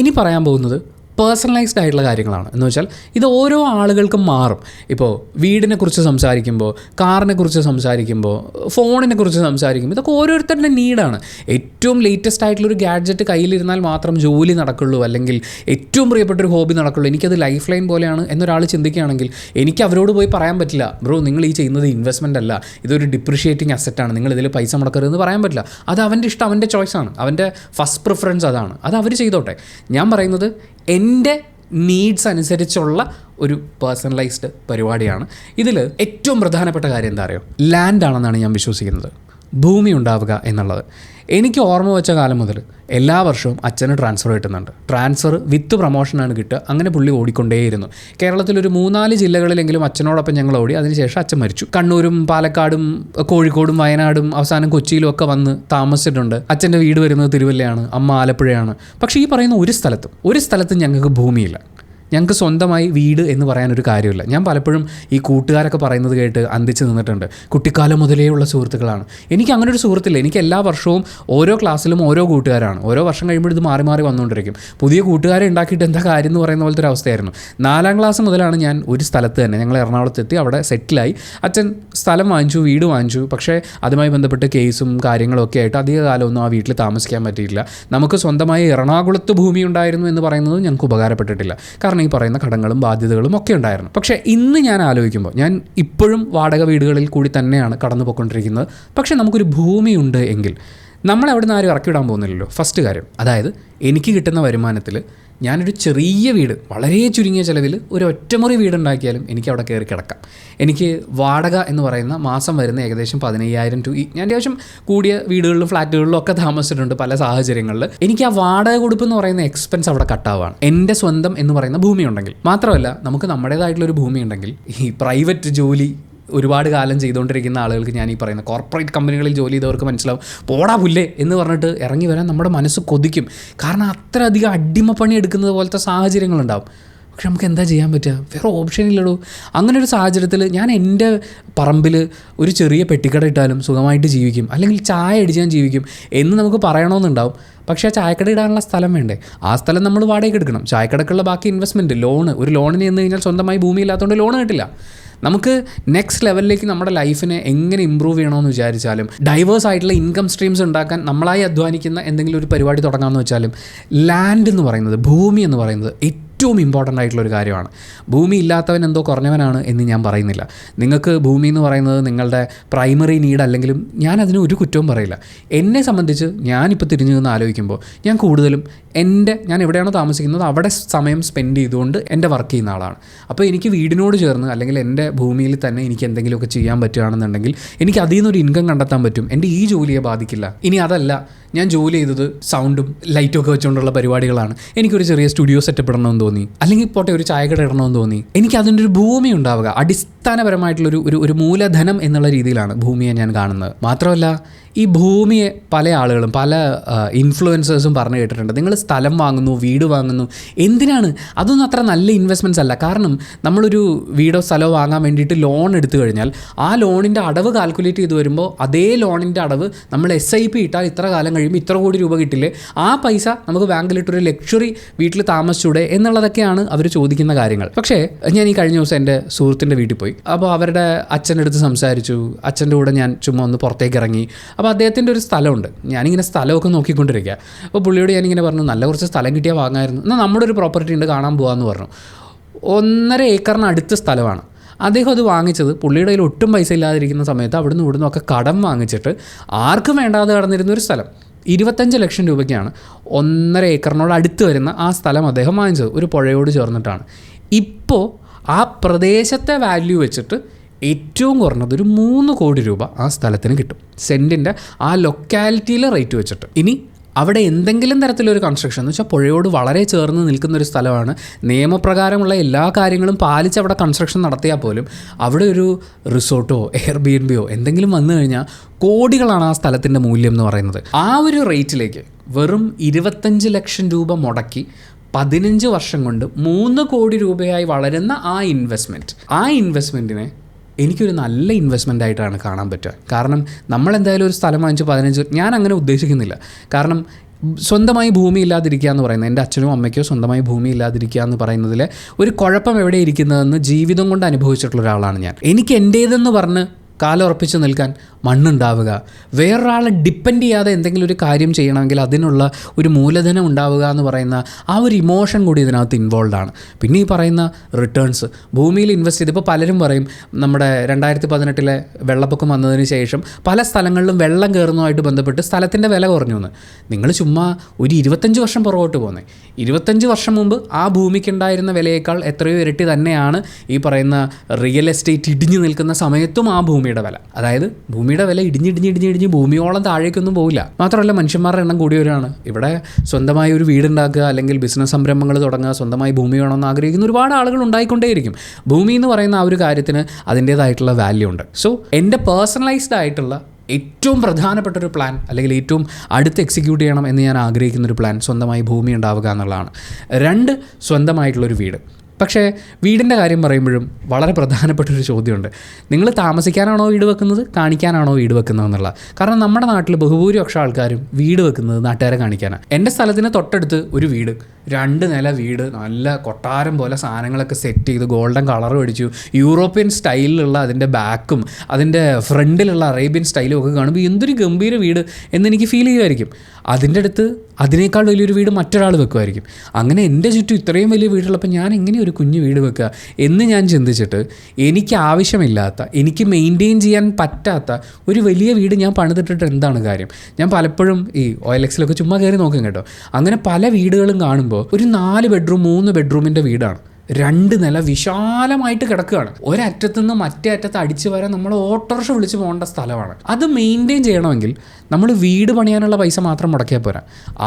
ഇനി പറയാൻ പോകുന്നത് പേഴ്സണലൈസ്ഡ് ആയിട്ടുള്ള കാര്യങ്ങളാണ്. എന്ന് വെച്ചാൽ ഇത് ഓരോ ആളുകൾക്കും മാറും. ഇപ്പോൾ വീടിനെക്കുറിച്ച് സംസാരിക്കുമ്പോൾ, കാറിനെക്കുറിച്ച് സംസാരിക്കുമ്പോൾ, ഫോണിനെക്കുറിച്ച് സംസാരിക്കുമ്പോൾ, ഇതൊക്കെ ഓരോരുത്തരുടെ നീഡാണ്. ഏറ്റവും ലേറ്റസ്റ്റ് ആയിട്ടുള്ളൊരു ഗാഡ്ജറ്റ് കയ്യിലിരുന്നാൽ മാത്രം ജോലി നടക്കുള്ളൂ, അല്ലെങ്കിൽ ഏറ്റവും പ്രിയപ്പെട്ടൊരു ഹോബി നടക്കുള്ളൂ, എനിക്കത് ലൈഫ് ലൈൻ പോലെയാണ് എന്നൊരാൾ ചിന്തിക്കുകയാണെങ്കിൽ എനിക്ക് അവരോട് പോയി പറയാൻ പറ്റില്ല, ബ്രോ നിങ്ങൾ ഈ ചെയ്യുന്നത് ഇൻവെസ്റ്റ്മെൻ്റ് അല്ല, ഇതൊരു ഡിപ്രിഷിയേറ്റിംഗ് അസറ്റാണ്, നിങ്ങൾ ഇതിൽ പൈസ മുടക്കരുതെന്ന് പറയാൻ പറ്റില്ല. അത് അവൻ്റെ ഇഷ്ടം, അവൻ്റെ ചോയ്സാണ്, അവൻ്റെ ഫസ്റ്റ് പ്രിഫറൻസ് അതാണ്. അത് അവർ ചെയ്തോട്ടെ. ഞാൻ പറയുന്നത് എൻ്റെ നീഡ്സ് അനുസരിച്ചുള്ള ഒരു പേഴ്സണലൈസ്ഡ് പരിപാടിയാണ്. ഇതിൽ ഏറ്റവും പ്രധാനപ്പെട്ട കാര്യം എന്താ അറിയോ? ലാൻഡാണെന്നാണ് ഞാൻ വിശ്വസിക്കുന്നത്. ഭൂമി ഉണ്ടാവുക എന്നുള്ളത്. എനിക്ക് ഓർമ്മ വെച്ച കാലം മുതൽ എല്ലാ വർഷവും അച്ഛന് ട്രാൻസ്ഫർ കിട്ടുന്നുണ്ട്. ട്രാൻസ്ഫർ വിത്ത് പ്രൊമോഷനാണ് കിട്ടുക. അങ്ങനെ പുള്ളി ഓടിക്കൊണ്ടേയിരുന്നു. കേരളത്തിലൊരു 3-4 ജില്ലകളിലെങ്കിലും അച്ഛനോടൊപ്പം ഞങ്ങൾ ഓടി. അതിനുശേഷം അച്ഛൻ മരിച്ചു. കണ്ണൂരും പാലക്കാടും കോഴിക്കോടും വയനാടും അവസാനം കൊച്ചിയിലും ഒക്കെ വന്ന് താമസിച്ചിട്ടുണ്ട്. അച്ഛൻ്റെ വീട് വരുന്നത് തിരുവല്ലയാണ്, അമ്മ ആലപ്പുഴയാണ്. പക്ഷേ ഈ പറയുന്ന ഒരു സ്ഥലത്തും ഞങ്ങൾക്ക് ഭൂമിയില്ല. ഞങ്ങൾക്ക് സ്വന്തമായി വീട് എന്ന് പറയാനൊരു കാര്യമില്ല. ഞാൻ പലപ്പോഴും ഈ കൂട്ടുകാരൊക്കെ പറയുന്നത് കേട്ട് അന്തിച്ച് നിന്നിട്ടുണ്ട്. കുട്ടിക്കാലം മുതലേ ഉള്ള സുഹൃത്തുക്കളാണ്. എനിക്ക് അങ്ങനെ ഒരു സുഹൃത്തില്ല. എനിക്ക് എല്ലാ വർഷവും ഓരോ ക്ലാസ്സിലും ഓരോ കൂട്ടുകാരാണ്. ഓരോ വർഷം കഴിയുമ്പോൾ ഇത് മാറി മാറി വന്നുകൊണ്ടിരിക്കും. പുതിയ കൂട്ടുകാരെ ഉണ്ടാക്കിയിട്ട് എന്താ കാര്യം എന്ന് പറയുന്ന പോലത്തെ ഒരു അവസ്ഥയായിരുന്നു. 4ാം ക്ലാസ് മുതലാണ് ഞാൻ ഒരു സ്ഥലത്ത് തന്നെ, ഞങ്ങൾ എറണാകുളത്തെത്തി, അവിടെ സെറ്റിലായി. അച്ഛൻ സ്ഥലം വാങ്ങിച്ചു, വീട് വാങ്ങിച്ചു. പക്ഷേ അതുമായി ബന്ധപ്പെട്ട് കേസും കാര്യങ്ങളൊക്കെ ആയിട്ട് അധിക കാലമൊന്നും ആ വീട്ടിൽ താമസിക്കാൻ പറ്റിയില്ല. നമുക്ക് സ്വന്തമായി എറണാകുളത്ത് ഭൂമി ഉണ്ടായിരുന്നു എന്ന് പറയുന്നത് ഞങ്ങൾക്ക് ഉപകാരപ്പെട്ടിട്ടില്ല. കാരണം ഈ പറയുന്ന കടങ്ങളും ബാധ്യതകളും ഒക്കെ ഉണ്ടായിരുന്നു. പക്ഷേ ഇന്ന് ഞാൻ ആലോചിക്കുമ്പോൾ, ഞാൻ ഇപ്പോഴും വാടക വീടുകളിൽ കൂടി തന്നെയാണ് കടന്നു പോയിക്കൊണ്ടിരിക്കുന്നത്. പക്ഷേ നമുക്കൊരു ഭൂമിയുണ്ട് എങ്കിൽ നമ്മളെ അവിടെ നിന്ന് ആരും ഇറക്കി വിടാൻ പോകുന്നില്ലല്ലോ. ഫസ്റ്റ് കാര്യം. അതായത് എനിക്ക് കിട്ടുന്ന വരുമാനത്തിൽ ഞാനൊരു ചെറിയ വീട്, വളരെ ചുരുങ്ങിയ ചിലവിൽ ഒരു ഒറ്റമുറി വീടുണ്ടാക്കിയാലും എനിക്ക് അവിടെ കയറി കിടക്കാം. എനിക്ക് വാടക എന്ന് പറയുന്ന മാസം വരുന്ന ഏകദേശം 15,000 ടു, ഞാൻ അത്യാവശ്യം കൂടിയ വീടുകളിലും ഫ്ലാറ്റുകളിലും ഒക്കെ താമസിച്ചിട്ടുണ്ട് പല സാഹചര്യങ്ങളിൽ. എനിക്ക് ആ വാടക കൊടുപ്പ് എന്ന് പറയുന്ന എക്സ്പെൻസ് അവിടെ കട്ടാവുകയാണ് എൻ്റെ സ്വന്തം എന്ന് പറയുന്ന ഭൂമി ഉണ്ടെങ്കിൽ. മാത്രമല്ല, നമുക്ക് നമ്മുടേതായിട്ടുള്ളൊരു ഭൂമി ഉണ്ടെങ്കിൽ ഈ പ്രൈവറ്റ് ജോലി ഒരുപാട് കാലം ചെയ്തുകൊണ്ടിരിക്കുന്ന ആളുകൾക്ക്, ഞാൻ ഈ പറയുന്ന കോർപ്പറേറ്റ് കമ്പനികളിൽ ജോലി ചെയ്തവർക്ക് മനസ്സിലാവും, പോടാ പുല്ലേ എന്ന് പറഞ്ഞിട്ട് ഇറങ്ങി വരാൻ നമ്മുടെ മനസ്സ് കൊതിക്കും. കാരണം അത്രയധികം അടിമപ്പണി എടുക്കുന്നത് പോലത്തെ സാഹചര്യങ്ങളുണ്ടാവും. പക്ഷെ നമുക്ക് എന്താ ചെയ്യാൻ പറ്റുക? വേറെ ഓപ്ഷൻ ഇല്ലടോ. അങ്ങനെ ഒരു സാഹചര്യത്തിൽ ഞാൻ എൻ്റെ പറമ്പിൽ ഒരു ചെറിയ പെട്ടിക്കട ഇട്ടാലും സുഖമായിട്ട് ജീവിക്കും, അല്ലെങ്കിൽ ചായ അടിച്ച് ഞാൻ ജീവിക്കും എന്ന് നമുക്ക് പറയണമെന്നുണ്ടാവും. പക്ഷേ ആ ചായക്കട ഇടാനുള്ള സ്ഥലം വേണ്ടേ? ആ സ്ഥലം നമ്മൾ വാടകയ്ക്ക് എടുക്കണം. ചായക്കടക്കുള്ള ബാക്കി ഇൻവെസ്റ്റ്മെൻറ്റ്, ഒരു ലോണിന് ചെന്ന് കഴിഞ്ഞാൽ സ്വന്തമായി ഭൂമി ഇല്ലാത്തതുകൊണ്ട് ലോൺ കിട്ടില്ല. നമുക്ക് നെക്സ്റ്റ് ലെവലിലേക്ക് നമ്മുടെ ലൈഫിനെ എങ്ങനെ ഇമ്പ്രൂവ് ചെയ്യണമെന്ന് വിചാരിച്ചാലും, ഡൈവേഴ്സ് ആയിട്ടുള്ള ഇൻകം സ്ട്രീംസ് ഉണ്ടാക്കാൻ നമ്മളായി അധ്വാനിക്കുന്ന എന്തെങ്കിലും ഒരു പരിപാടി തുടങ്ങാമെന്ന് വെച്ചാലും, ലാൻഡ് എന്ന് പറയുന്നത്, ഭൂമി എന്ന് പറയുന്നത് ഏറ്റവും ഇമ്പോർട്ടൻ്റ് ആയിട്ടുള്ളൊരു കാര്യമാണ്. ഭൂമി ഇല്ലാത്തവൻ എന്തോ കുറഞ്ഞവനാണ് എന്ന് ഞാൻ പറയുന്നില്ല. നിങ്ങൾക്ക് ഭൂമി എന്ന് പറയുന്നത് നിങ്ങളുടെ പ്രൈമറി നീഡ് അല്ലെങ്കിലും ഞാനതിന് ഒരു കുറ്റവും പറയില്ല. എന്നെ സംബന്ധിച്ച് ഞാനിപ്പോൾ തിരിഞ്ഞു നിന്ന് ആലോചിക്കുമ്പോൾ ഞാൻ കൂടുതലും ഞാൻ എവിടെയാണോ താമസിക്കുന്നത് അവിടെ സമയം സ്പെൻഡ് ചെയ്തുകൊണ്ട് എൻ്റെ വർക്ക് ചെയ്യുന്ന ആളാണ്. അപ്പോൾ എനിക്ക് വീടിനോട് ചേർന്ന് അല്ലെങ്കിൽ എൻ്റെ ഭൂമിയിൽ തന്നെ എനിക്ക് എന്തെങ്കിലുമൊക്കെ ചെയ്യാൻ പറ്റുകയാണെന്നുണ്ടെങ്കിൽ എനിക്ക് അതിൽ നിന്നൊരു ഇൻകം കണ്ടെത്താൻ പറ്റും. എൻ്റെ ഈ ജോലിയെ ബാധിക്കില്ല. ഇനി അതല്ല, ഞാൻ ജോലി ചെയ്തത് സൗണ്ടും ലൈറ്റും ഒക്കെ വെച്ചുകൊണ്ടുള്ള പരിപാടികളാണ്, എനിക്കൊരു ചെറിയ സ്റ്റുഡിയോ സെറ്റപ്പ് ഇടണമെന്ന് തോന്നി, അല്ലെങ്കിൽ പോട്ടെ ഒരു ചായക്കട ഇടണമെന്ന് തോന്നി, എനിക്ക് അതിൻ്റെ ഒരു ഭൂമി ഉണ്ടാവുക, അടിസ്ഥാനപരമായിട്ടുള്ളൊരു മൂലധനം എന്നുള്ള രീതിയിലാണ് ഭൂമിയെ ഞാൻ കാണുന്നത്. മാത്രമല്ല, ഈ ഭൂമിയെ പല ആളുകളും പല ഇൻഫ്ലുവൻസേഴ്സും പറഞ്ഞു കേട്ടിട്ടുണ്ട്, നിങ്ങൾ സ്ഥലം വാങ്ങുന്നു, വീട് വാങ്ങുന്നു, എന്തിനാണ്? അതൊന്നും അത്ര നല്ല ഇൻവെസ്റ്റ്മെൻറ്റ്സ് അല്ല. കാരണം നമ്മളൊരു വീടോ സ്ഥലമോ വാങ്ങാൻ വേണ്ടിയിട്ട് ലോൺ എടുത്തു കഴിഞ്ഞാൽ ആ ലോണിൻ്റെ അടവ് കാൽക്കുലേറ്റ് ചെയ്ത് വരുമ്പോൾ അതേ ലോണിൻ്റെ അടവ് നമ്മൾ SIP ഇട്ടാൽ ഇത്ര കാലം കഴിയുമ്പോൾ ഇത്ര കോടി രൂപ കിട്ടില്ലേ, ആ പൈസ നമുക്ക് ബാങ്കിലിട്ടൊരു ലക്ഷറി വീട്ടിൽ താമസിച്ചൂടെ എന്നുള്ളതൊക്കെയാണ് അവർ ചോദിക്കുന്ന കാര്യങ്ങൾ. പക്ഷേ ഞാൻ ഈ കഴിഞ്ഞ ദിവസം എൻ്റെ സുഹൃത്തിൻ്റെ വീട്ടിൽ പോയി. അപ്പോൾ അവരുടെ അച്ഛൻ്റെ അടുത്ത് സംസാരിച്ചു. അച്ഛൻ്റെ കൂടെ ഞാൻ ചുമ്മാ ഒന്ന് പുറത്തേക്ക് ഇറങ്ങി. അപ്പോൾ അദ്ദേഹത്തിൻ്റെ ഒരു സ്ഥലമുണ്ട്. ഞാനിങ്ങനെ സ്ഥലമൊക്കെ നോക്കിക്കൊണ്ടിരിക്കുക. അപ്പോൾ പുള്ളിയോട് ഞാനിങ്ങനെ പറഞ്ഞു, നല്ല കുറച്ച് സ്ഥലം കിട്ടിയാൽ വാങ്ങാമായിരുന്നു, എന്നാൽ നമ്മുടെ ഒരു പ്രോപ്പർട്ടി ഉണ്ട് കാണാൻ പോകാമെന്ന് പറഞ്ഞു. 1.5 ഏക്കറിന് അടുത്ത സ്ഥലമാണ്. അദ്ദേഹം അത് വാങ്ങിച്ചത് പുള്ളിയുടെ കയ്യിൽ ഒട്ടും പൈസ ഇല്ലാതിരിക്കുന്ന സമയത്ത് അവിടുന്ന് ഇവിടുന്ന് ഒക്കെ കടം വാങ്ങിച്ചിട്ട് ആർക്കും വേണ്ടാതെ കടന്നിരുന്നൊരു സ്ഥലം 25 ലക്ഷം രൂപയ്ക്കാണ് 1.5 ഏക്കറിനോട് അടുത്ത് വരുന്ന ആ സ്ഥലം അദ്ദേഹം വാങ്ങിച്ചത്. ഒരു പുഴയോട് ചേർന്നിട്ടാണ്. ഇപ്പോൾ ആ പ്രദേശത്തെ വാല്യൂ വെച്ചിട്ട് ഏറ്റവും കുറഞ്ഞത് ഒരു 3 കോടി രൂപ ആ സ്ഥലത്തിന് കിട്ടും, സെൻറ്റിൻ്റെ ആ ലൊക്കാലിറ്റിയിലെ റേറ്റ് വെച്ചിട്ട്. ഇനി അവിടെ എന്തെങ്കിലും തരത്തിലൊരു കൺസ്ട്രക്ഷൻ എന്ന് വെച്ചാൽ പുഴയോട് വളരെ ചേർന്ന് നിൽക്കുന്നൊരു സ്ഥലമാണ്, നിയമപ്രകാരമുള്ള എല്ലാ കാര്യങ്ങളും പാലിച്ച് അവിടെ കൺസ്ട്രക്ഷൻ നടത്തിയാൽ പോലും അവിടെ ഒരു റിസോർട്ടോ എയർബിഎൻബിയോ എന്തെങ്കിലും വന്നു കഴിഞ്ഞാൽ കോടികളാണ് ആ സ്ഥലത്തിൻ്റെ മൂല്യം എന്ന് പറയുന്നത്. ആ ഒരു റേറ്റിലേക്ക് വെറും 25 ലക്ഷം രൂപ മുടക്കി 15 വർഷം കൊണ്ട് 3 കോടി രൂപയായി വളരുന്ന ആ ഇൻവെസ്റ്റ്മെൻറ്റിനെ എനിക്കൊരു നല്ല ഇൻവെസ്റ്റ്മെൻ്റ് ആയിട്ടാണ് കാണാൻ പറ്റുക. കാരണം നമ്മളെന്തായാലും ഒരു സ്ഥലം വാങ്ങിച്ച് 15, ഞാൻ അങ്ങനെ ഉദ്ദേശിക്കുന്നില്ല. കാരണം സ്വന്തമായി ഭൂമി ഇല്ലാതിരിക്കുക എന്ന് പറയുന്നത്, എൻ്റെ അച്ഛനോ അമ്മയ്ക്കോ സ്വന്തമായി ഭൂമി ഇല്ലാതിരിക്കുക എന്ന് പറയുന്നതിൽ ഒരു കുഴപ്പം എവിടെ ഇരിക്കുന്നതെന്ന് ജീവിതം കൊണ്ട് അനുഭവിച്ചിട്ടുള്ള ഒരാളാണ് ഞാൻ. എനിക്ക് എൻ്റേതെന്ന് പറഞ്ഞ് കാലുറപ്പിച്ച് നിൽക്കാൻ മണ്ണുണ്ടാവുക, വേറൊരാളെ ഡിപ്പെൻഡ് ചെയ്യാതെ എന്തെങ്കിലും ഒരു കാര്യം ചെയ്യണമെങ്കിൽ അതിനുള്ള ഒരു മൂലധനം ഉണ്ടാവുക എന്ന് പറയുന്ന ആ ഒരു ഇമോഷൻ കൂടി ഇതിനകത്ത് ഇൻവോൾവ് ആണ്. പിന്നെ ഈ പറയുന്ന റിട്ടേൺസ്, ഭൂമിയിൽ ഇൻവെസ്റ്റ് ചെയ്ത്, ഇപ്പോൾ പലരും പറയും നമ്മുടെ 2018 വെള്ളപ്പൊക്കം വന്നതിന് ശേഷം പല സ്ഥലങ്ങളിലും വെള്ളം കയറുന്നതുമായിട്ട് ബന്ധപ്പെട്ട് സ്ഥലത്തിൻ്റെ വില കുറഞ്ഞു എന്ന്. നിങ്ങൾ ചുമ്മാ ഒരു 25 വർഷം പുറകോട്ട് പോകുന്നത്, 25 വർഷം മുമ്പ് ആ ഭൂമിക്കുണ്ടായിരുന്ന വിലയേക്കാൾ എത്രയോ ഇരട്ടി തന്നെയാണ് ഈ പറയുന്ന റിയൽ എസ്റ്റേറ്റ് ഇടിഞ്ഞു നിൽക്കുന്ന സമയത്തും ആ ഭൂമിയുടെ വില. അതായത് ഭൂമിയുടെ വില ഇടിഞ്ഞ് ഭൂമിയോളം താഴേക്കൊന്നും പോകില്ല. മാത്രമല്ല മനുഷ്യന്മാരുടെ എണ്ണം കൂടി വരികയാണ്. ഇവിടെ സ്വന്തമായി ഒരു വീടുണ്ടാക്കുക അല്ലെങ്കിൽ ബിസിനസ് സംരംഭങ്ങൾ തുടങ്ങുക, സ്വന്തമായി ഭൂമി വേണമെന്ന് ആഗ്രഹിക്കുന്ന ഒരുപാട് ആളുകൾ ഉണ്ടായിക്കൊണ്ടേയിരിക്കും. ഭൂമി എന്ന് പറയുന്ന ആ ഒരു കാര്യത്തിന് അതിൻ്റേതായിട്ടുള്ള വാല്യൂ ഉണ്ട്. സോ എൻ്റെ പേഴ്സണലൈസ്ഡ് ആയിട്ടുള്ള ഏറ്റവും പ്രധാനപ്പെട്ടൊരു പ്ലാൻ, അല്ലെങ്കിൽ ഏറ്റവും അടുത്ത് എക്സിക്യൂട്ട് ചെയ്യണം എന്ന് ഞാൻ ആഗ്രഹിക്കുന്നൊരു പ്ലാൻ സ്വന്തമായി ഭൂമി ഉണ്ടാവുക എന്നുള്ളതാണ്. 2, സ്വന്തമായിട്ടുള്ളൊരു വീട്. പക്ഷേ വീടിൻ്റെ കാര്യം പറയുമ്പോഴും വളരെ പ്രധാനപ്പെട്ടൊരു ചോദ്യമുണ്ട്. നിങ്ങൾ താമസിക്കാനാണോ വീട് വെക്കുന്നത്, കാണിക്കാനാണോ വീട് വെക്കുന്നത് എന്നുള്ള. കാരണം നമ്മുടെ നാട്ടിൽ ബഹുഭൂരിപക്ഷം ആൾക്കാരും വീട് വെക്കുന്നത് നാട്ടുകാരെ കാണിക്കാനാണ്. എൻ്റെ സ്ഥലത്തിന് തൊട്ടടുത്ത് ഒരു വീട്, 2 നില വീട്, നല്ല കൊട്ടാരം പോലെ സാധനങ്ങളൊക്കെ സെറ്റ് ചെയ്ത് ഗോൾഡൻ കളർ അടിച്ചു, യൂറോപ്യൻ സ്റ്റൈലിലുള്ള അതിൻ്റെ ബാക്കും അതിൻ്റെ ഫ്രണ്ടിലുള്ള അറേബ്യൻ സ്റ്റൈലും ഒക്കെ കാണുമ്പോൾ എന്തൊരു ഗംഭീര വീട് എന്നെനിക്ക് ഫീൽ ചെയ്യുമായിരിക്കും. അതിൻ്റെ അടുത്ത് അതിനേക്കാൾ വലിയൊരു വീട് മറ്റൊരാൾ വെക്കുമായിരിക്കും. അങ്ങനെ എൻ്റെ ചുറ്റും ഇത്രയും വലിയ വീടുള്ളപ്പോൾ ഞാൻ എങ്ങനെ ഒരു കുഞ്ഞു വീട് വെക്കുക എന്ന് ഞാൻ ചിന്തിച്ചിട്ട് എനിക്ക് ആവശ്യമില്ലാത്ത, എനിക്ക് മെയിൻറ്റെയിൻ ചെയ്യാൻ പറ്റാത്ത ഒരു വലിയ വീട് ഞാൻ പണിതിട്ടിട്ട് എന്താണ് കാര്യം? ഞാൻ പലപ്പോഴും ഈ OLX ചുമ്മാ കയറി നോക്കും കേട്ടോ. അങ്ങനെ പല വീടുകളും കാണുമ്പോൾ ഒരു 4 ബെഡ്റൂം 3 ബെഡ്റൂമിൻ്റെ വീടാണ്, 2 നില വിശാലമായിട്ട് കിടക്കുകയാണ്. ഒരറ്റത്തുനിന്ന് മറ്റേ അറ്റത്ത് അടിച്ചു വരാൻ നമ്മൾ ഓട്ടോറിക്ഷ വിളിച്ച് പോകേണ്ട സ്ഥലമാണ്. അത് മെയിൻറ്റെയിൻ ചെയ്യണമെങ്കിൽ നമ്മൾ വീട് പണിയാനുള്ള പൈസ മാത്രം മുടക്കിയാൽ പോരാ,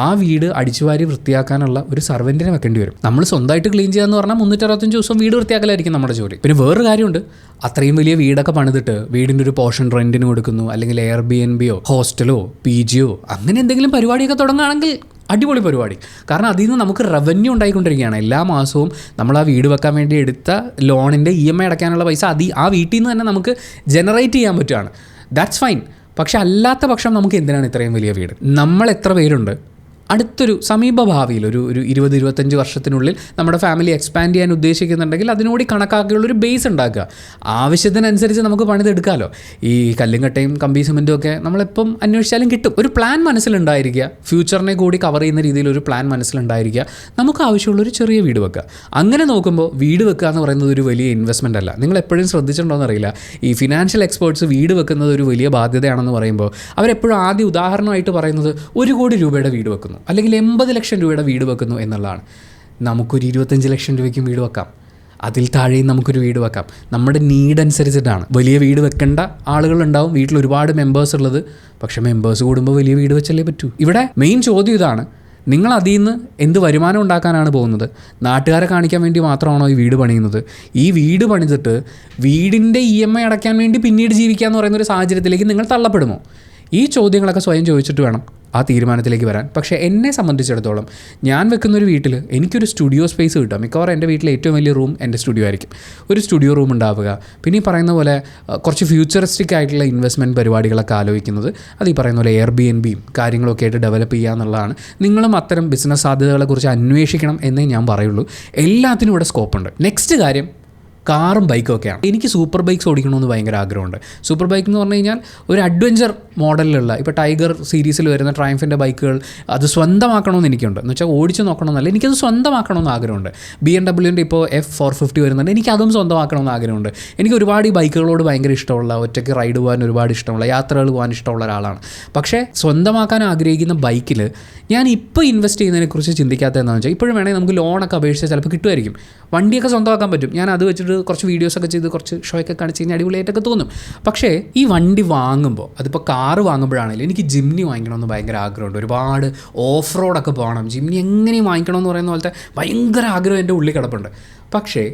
ആ വീട് അടിച്ചുവാരി വൃത്തിയാക്കാനുള്ള ഒരു സർവൻറ്റിനെ വെക്കേണ്ടി വരും. നമ്മൾ സ്വന്തമായിട്ട് ക്ലീൻ ചെയ്യാന്ന് പറഞ്ഞാൽ 365 ദിവസം വീട് വൃത്തിയാക്കലായിരിക്കും നമ്മുടെ ജോലി. പിന്നെ വേറൊരു കാര്യമുണ്ട്, അത്രയും വലിയ വീടൊക്കെ പണിതിട്ട് വീടിൻ്റെ ഒരു പോർഷൻ റെൻറ്റിന് കൊടുക്കുന്നു, അല്ലെങ്കിൽ Airbnb-യോ ഹോസ്റ്റലോ PG-യോ അങ്ങനെ എന്തെങ്കിലും പരിപാടിയൊക്കെ തുടങ്ങുകയാണെങ്കിൽ അടിപൊളി പരിപാടി. കാരണം അതിൽ നിന്ന് നമുക്ക് റവന്യൂ ഉണ്ടായിക്കൊണ്ടിരിക്കുകയാണ്. എല്ലാ മാസവും നമ്മൾ ആ വീട് വെക്കാൻ വേണ്ടി എടുത്ത ലോണിൻ്റെ EMI അടയ്ക്കാനുള്ള പൈസ ആ വീട്ടിൽ നിന്ന് തന്നെ നമുക്ക് ജനറേറ്റ് ചെയ്യാൻ പറ്റുകയാണ്. That's fine. പക്ഷെ അല്ലാത്ത പക്ഷം നമുക്ക് എന്തിനാണ് ഇത്രയും വലിയ വീട്? നമ്മൾ എത്ര പേരുണ്ട് അടുത്തൊരു സമീപ ഭാവിയിൽ ഒരു 20-25 വർഷത്തിനുള്ളിൽ നമ്മുടെ ഫാമിലി എക്സ്പാൻഡ് ചെയ്യാൻ ഉദ്ദേശിക്കുന്നുണ്ടെങ്കിൽ അതിനോട് കണക്കാക്കിയുള്ളൊരു ബേസ് ഉണ്ടാക്കുക. ആവശ്യത്തിനനുസരിച്ച് നമുക്ക് പണിതെടുക്കാമല്ലോ. ഈ കല്ലും കട്ടയും കമ്പി സിമെൻറ്റും ഒക്കെ നമ്മളെപ്പം അന്വേഷിച്ചാലും കിട്ടും. ഒരു പ്ലാൻ മനസ്സിലുണ്ടായിരിക്കുക, ഫ്യൂച്ചറിനെ കൂടി കവർ ചെയ്യുന്ന രീതിയിൽ ഒരു പ്ലാൻ മനസ്സിലുണ്ടായിരിക്കുക. നമുക്ക് ആവശ്യമുള്ളൊരു ചെറിയ വീട് വെക്കുക. അങ്ങനെ നോക്കുമ്പോൾ വീട് വെക്കുക എന്ന് പറയുന്നത് ഒരു വലിയ ഇൻവെസ്റ്റ്മെൻ്റ് അല്ല. നിങ്ങൾ എപ്പോഴും ശ്രദ്ധിച്ചിട്ടുണ്ടോയെന്ന് അറിയില്ല, ഈ ഫിനാൻഷ്യൽ എക്സ്പേർട്സ് വീട് വെക്കുന്നത് ഒരു വലിയ ബാധ്യതയാണെന്ന് പറയുമ്പോൾ അവരെപ്പോഴും ആദ്യം ഉദാഹരണമായിട്ട് പറയുന്നത് 1 കോടി രൂപയുടെ വീട് വെക്കുന്നു അല്ലെങ്കിൽ 80 ലക്ഷം രൂപയുടെ വീട് വെക്കുന്നു എന്നുള്ളതാണ്. നമുക്കൊരു 25 ലക്ഷം രൂപയ്ക്കും വീട് വെക്കാം, അതിൽ താഴെയും നമുക്കൊരു വീട് വെക്കാം. നമ്മുടെ നീഡ് അനുസരിച്ചിട്ടാണ്. വലിയ വീട് വെക്കേണ്ട ആളുകളുണ്ടാവും, വീട്ടിൽ ഒരുപാട് മെമ്പേഴ്സ് ഉള്ളത്. പക്ഷേ മെമ്പേഴ്സ് കൂടുമ്പോൾ വലിയ വീട് വെച്ചല്ലേ പറ്റൂ. ഇവിടെ മെയിൻ ചോദ്യം ഇതാണ്, നിങ്ങൾ അതിൽ നിന്ന് എന്ത് വരുമാനം ഉണ്ടാക്കാനാണ് പോകുന്നത്? നാട്ടുകാരെ കാണിക്കാൻ വേണ്ടി മാത്രമാണോ ഈ വീട് പണിയുന്നത്? ഈ വീട് പണിതിട്ട് വീടിൻ്റെ EMI അടയ്ക്കാൻ വേണ്ടി പിന്നീട് ജീവിക്കുക എന്ന് പറയുന്നൊരു സാഹചര്യത്തിലേക്ക് നിങ്ങൾ തള്ളപ്പെടുമോ? ഈ ചോദ്യങ്ങളൊക്കെ സ്വയം ചോദിച്ചിട്ട് വേണം ആ തീരുമാനത്തിലേക്ക് വരാൻ. പക്ഷേ എന്നെ സംബന്ധിച്ചിടത്തോളം ഞാൻ വെക്കുന്നൊരു വീട്ടിൽ എനിക്കൊരു സ്റ്റുഡിയോ സ്പേസ് കിട്ടും. മിക്കവാറും എൻ്റെ വീട്ടിലെ ഏറ്റവും വലിയ റൂം എൻ്റെ സ്റ്റുഡിയോ ആയിരിക്കും. ഒരു സ്റ്റുഡിയോ റൂം ഉണ്ടാവുക. പിന്നെ ഈ പറയുന്ന പോലെ കുറച്ച് ഫ്യൂച്ചറിസ്റ്റിക് ആയിട്ടുള്ള ഇൻവെസ്റ്റ്മെൻറ്റ് പരിപാടികളൊക്കെ ആലോചിക്കുന്നത്, അത് ഈ പറയുന്ന പോലെ Airbnb-യും കാര്യങ്ങളൊക്കെ ആയിട്ട് ഡെവലപ്പ് ചെയ്യുക എന്നുള്ളതാണ്. നിങ്ങളും അത്തരം ബിസിനസ് സാധ്യതകളെക്കുറിച്ച് അന്വേഷിക്കണം എന്നേ ഞാൻ പറയുള്ളൂ. എല്ലാത്തിനും ഇവിടെ സ്കോപ്പുണ്ട്. നെക്സ്റ്റ് കാര്യം കാറും ബൈക്കും ഒക്കെയാണ്. എനിക്ക് സൂപ്പർ ബൈക്സ് ഓടിക്കണമെന്ന് ഭയങ്കര ആഗ്രഹമുണ്ട്. സൂപ്പർ ബൈക്ക് എന്ന് പറഞ്ഞു കഴിഞ്ഞാൽ ഒരു അഡ്വഞ്ചർ മോഡലിലുള്ള, ഇപ്പോൾ ടൈഗർ സീരീസിൽ വരുന്ന ട്രയംഫിൻ്റെ ബൈക്കുകൾ അത് സ്വന്തമാക്കണമെന്ന് എനിക്കുണ്ട്. എന്ന് വെച്ചാൽ ഓടിച്ച് നോക്കണമെന്നല്ല, എനിക്കത് സ്വന്തമാക്കണമെന്ന് ആഗ്രഹമുണ്ട്. BMW-ൻ്റെ ഇപ്പോൾ F450 വരുന്നുണ്ട്, എനിക്കതും സ്വന്തമാക്കണമെന്ന് ആഗ്രഹമുണ്ട്. എനിക്ക് ഒരുപാട് ഈ ബൈക്കുകളോട് ഭയങ്കര ഇഷ്ടമുള്ള, ഒറ്റയ്ക്ക് റൈഡ് പോകാൻ ഒരുപാട് ഇഷ്ടമുള്ള, യാത്രകൾ പോകാൻ ഇഷ്ടമുള്ള ഒരാളാണ്. പക്ഷേ സ്വന്തമാക്കാൻ ആഗ്രഹിക്കുന്ന ബൈക്കിൽ ഞാൻ ഇപ്പോൾ ഇൻവെസ്റ്റ് ചെയ്യുന്നതിനെക്കുറിച്ച് ചിന്തിക്കാത്ത എന്താണെന്ന് വെച്ചാൽ, ഇപ്പോഴും വേണമെങ്കിൽ നമുക്ക് ലോണൊക്കെ അപേക്ഷിച്ചാൽ ചിലപ്പോൾ കിട്ടുമായിരിക്കും. വണ്ടിയൊക്കെ സ്വന്തമാക്കാൻ പറ്റും. ഞാൻ അത് വെച്ചിട്ട് കുറച്ച് വീഡിയോസൊക്കെ ചെയ്ത് കുറച്ച് ഷോയൊക്കെ കാണിച്ച് കഴിഞ്ഞാൽ അടിപൊളിയായിട്ടൊക്കെ തോന്നും. പക്ഷേ ഈ വണ്ടി വാങ്ങുമ്പോൾ, അതിപ്പോൾ കാറ് വാങ്ങുമ്പോഴാണെങ്കിലും എനിക്ക് ജിംനി വാങ്ങിക്കണമെന്ന് ഭയങ്കര ആഗ്രഹമുണ്ട്. ഒരുപാട് ഓഫ് റോഡൊക്കെ പോകണം, ജിംനി എങ്ങനെയും വാങ്ങിക്കണമെന്ന് പറയുന്ന പോലത്തെ ഭയങ്കര ആഗ്രഹം എൻ്റെ ഉള്ളിൽ കിടപ്പുണ്ട്. പക്ഷേ